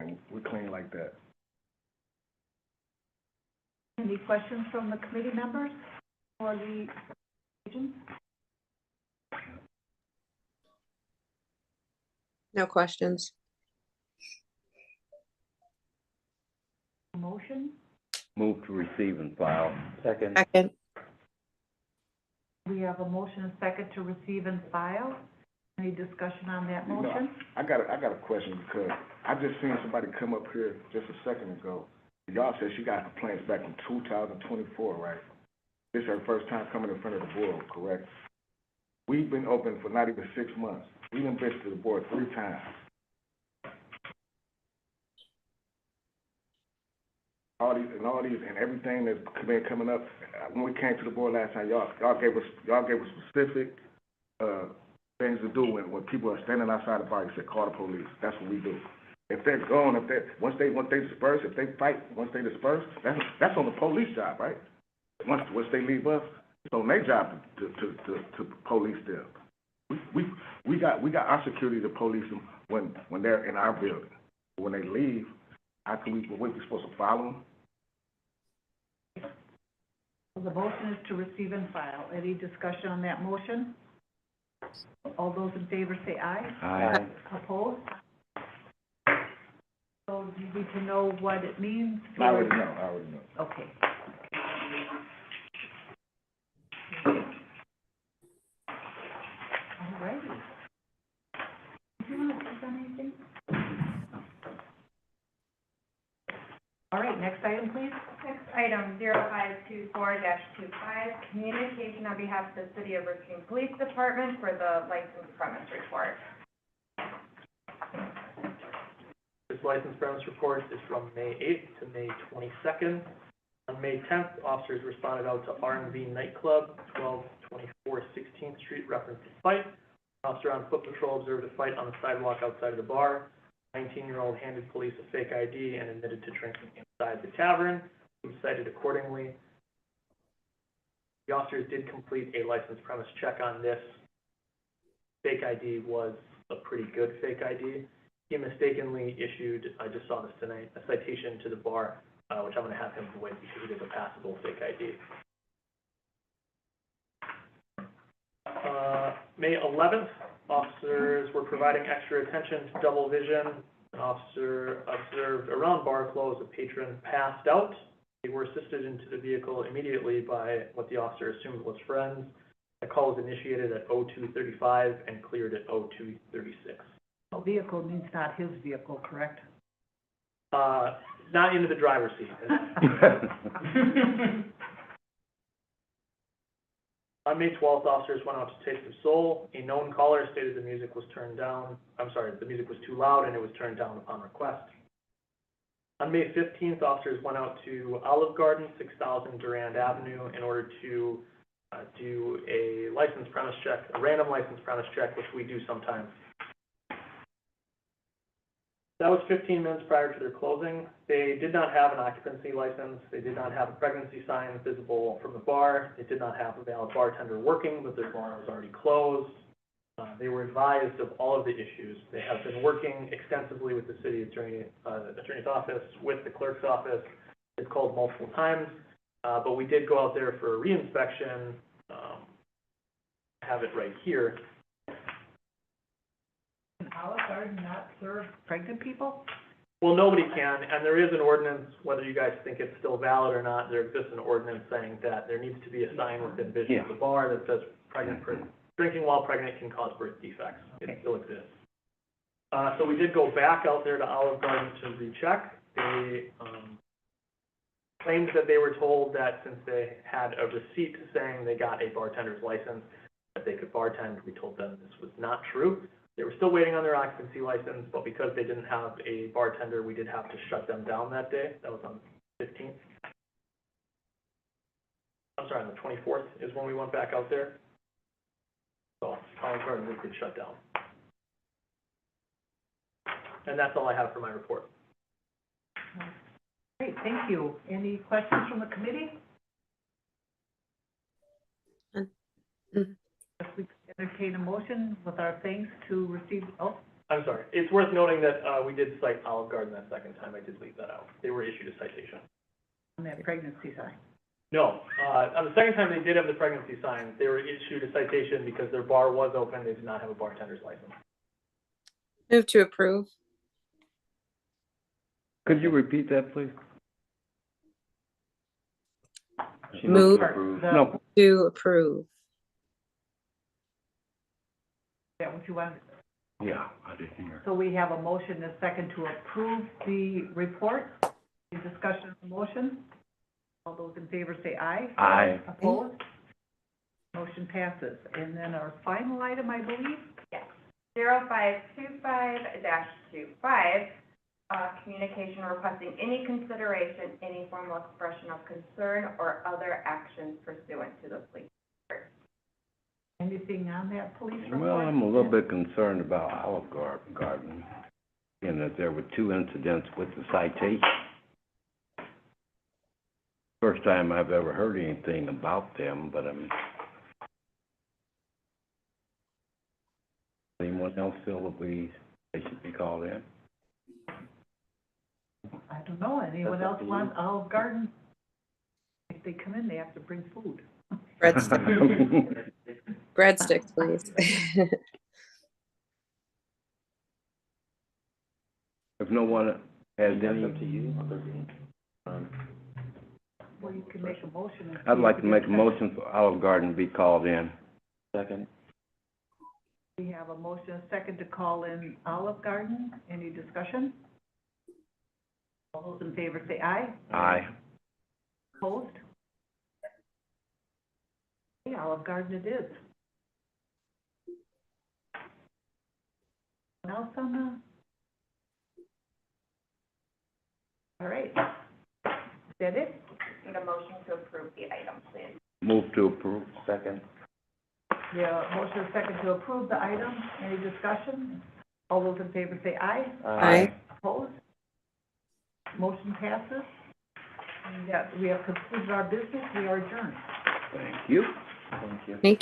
and we're clean like that. Any questions from the committee members or the agents? No questions. motion? Move to receive and file. Second. Second. We have a motion and second to receive and file. Any discussion on that No, motion? I got a question because I just seen somebody come up here just a second ago. Y'all said she got complaints back in 2024, right? This is her first time coming in front of the board, correct? We've been open for not even 6 months. We done been to the board 3 times. All these and everything that's been coming up. When we came to the board last time, y'all gave us specific things to do when people are standing outside the bar. You said call the police. That's what we do. If they're gone, once they disperse, if they fight, once they disperse, that's on the police job, right? Once they leave us, it's on their job to police them. We got our security to police them when they're in our building. When they leave, how can we supposed to follow them? The motion is to receive and file. Any discussion on that motion? All those in favor say aye. Aye. Opposed? So do you need to know what it means? I already know. Okay. All righty. Do you want to touch on anything? All right, next item, please. Next item, 0524-25, communication on behalf of the City of Racine Police Department for the licensed premise report. This license premise report is from May 8th to May 22nd. On May 10th, officers responded out to R&V Nightclub, 1224 16th Street, referenced a fight. An officer on foot patrol observed a fight on the sidewalk outside of the bar. 19-year-old handed police a fake ID and admitted to drinking inside the tavern. He was cited accordingly. The officers did complete a licensed premise check on this. Fake ID was a pretty good fake ID. He mistakenly issued, I just saw this tonight, a citation to the bar, which I'm going to have him wait because it is a passable fake ID. May 11th, officers were providing extra attention to double vision. An officer observed around bar close a patron passed out. They were assisted into the vehicle immediately by what the officer assumed was friends. The call was initiated at 02:35 and cleared at 02:36. A vehicle means not his vehicle, correct? Not into the driver's seat. On May 12th, officers went out to Taste of Soul. A known caller stated the music was turned down. The music was too loud and it was turned down upon request. On May 15th, officers went out to Olive Garden, 6000 Durand Avenue, in order to do a license premise check, a random license premise check, which we do sometimes. That was 15 minutes prior to their closing. They did not have an occupancy license. They did not have a pregnancy sign visible from the bar. They did not have a valid bartender working, but their bar was already closed. They were advised of all of the issues. They have been working extensively with the city attorney's office, with the clerk's office. They've called multiple times, but we did go out there for a reinspection. Have it right here. Can Olive Garden not serve pregnant people? Well, nobody can, and there is an ordinance, whether you guys think it's still valid or not, there exists an ordinance saying that there needs to be a sign within vision of the bar that says drinking while pregnant can cause birth defects. It still exists. So we did go back out there to Olive Garden to recheck. They claimed that they were told that since they had a receipt saying they got a bartender's license, that they could bartend. We told them this was not true. They were still waiting on their occupancy license, but because they didn't have a bartender, we did have to shut them down that day. That was on the 15th. I'm sorry, on the 24th is when we went back out there. So Olive Garden did shut down. And that's all I have for my report. Great, thank you. Any questions from the committee? If we entertain a motion with our thanks to receive, I'm sorry. It's worth noting that we did cite Olive Garden that second time. I did leave that out. They were issued a citation. on that pregnancy sign. No. On the second time they did have the pregnancy sign, they were issued a citation because their bar was open. They did not have a bartender's license. Move to approve. Could you repeat that, please? She Move. moved to approve. No, To approve. Is that what you want? yeah, I didn't hear. So we have a motion and a second to approve the report. Any discussion on the motion? All those in favor say aye. Aye. Opposed? Motion passes. And then our final item, I believe? 0525-25, communication requesting any consideration, any formal expression of concern or other actions pursuant to the police. Anything on that police report? Well, I'm a little bit concerned about Olive Garden, and that there were 2 incidents with the citation. First time I've ever heard anything about them, but anyone else feel that they should be called in? I don't know. Anyone That's up else to you. want Olive Garden? If they come in, they have to bring food. Breadsticks, breadsticks, please. If no one has That's any, up to you. Well, you can make a motion. and I'd see like if to we make a get- motion for Olive Garden to be called in. Second. We have a motion and a second to call in Olive Garden. Any discussion? All those in favor say aye. Aye. Opposed? Okay, Olive Garden it is. What else on the? All right. Is that it? Need a motion to approve the item, please. Move to approve. Second. Yeah, motion and second to approve the item. Any discussion? All those in favor say aye. Aye. Opposed? Motion passes. And we have completed our business. We are adjourned. Thank you. Thank you. Thank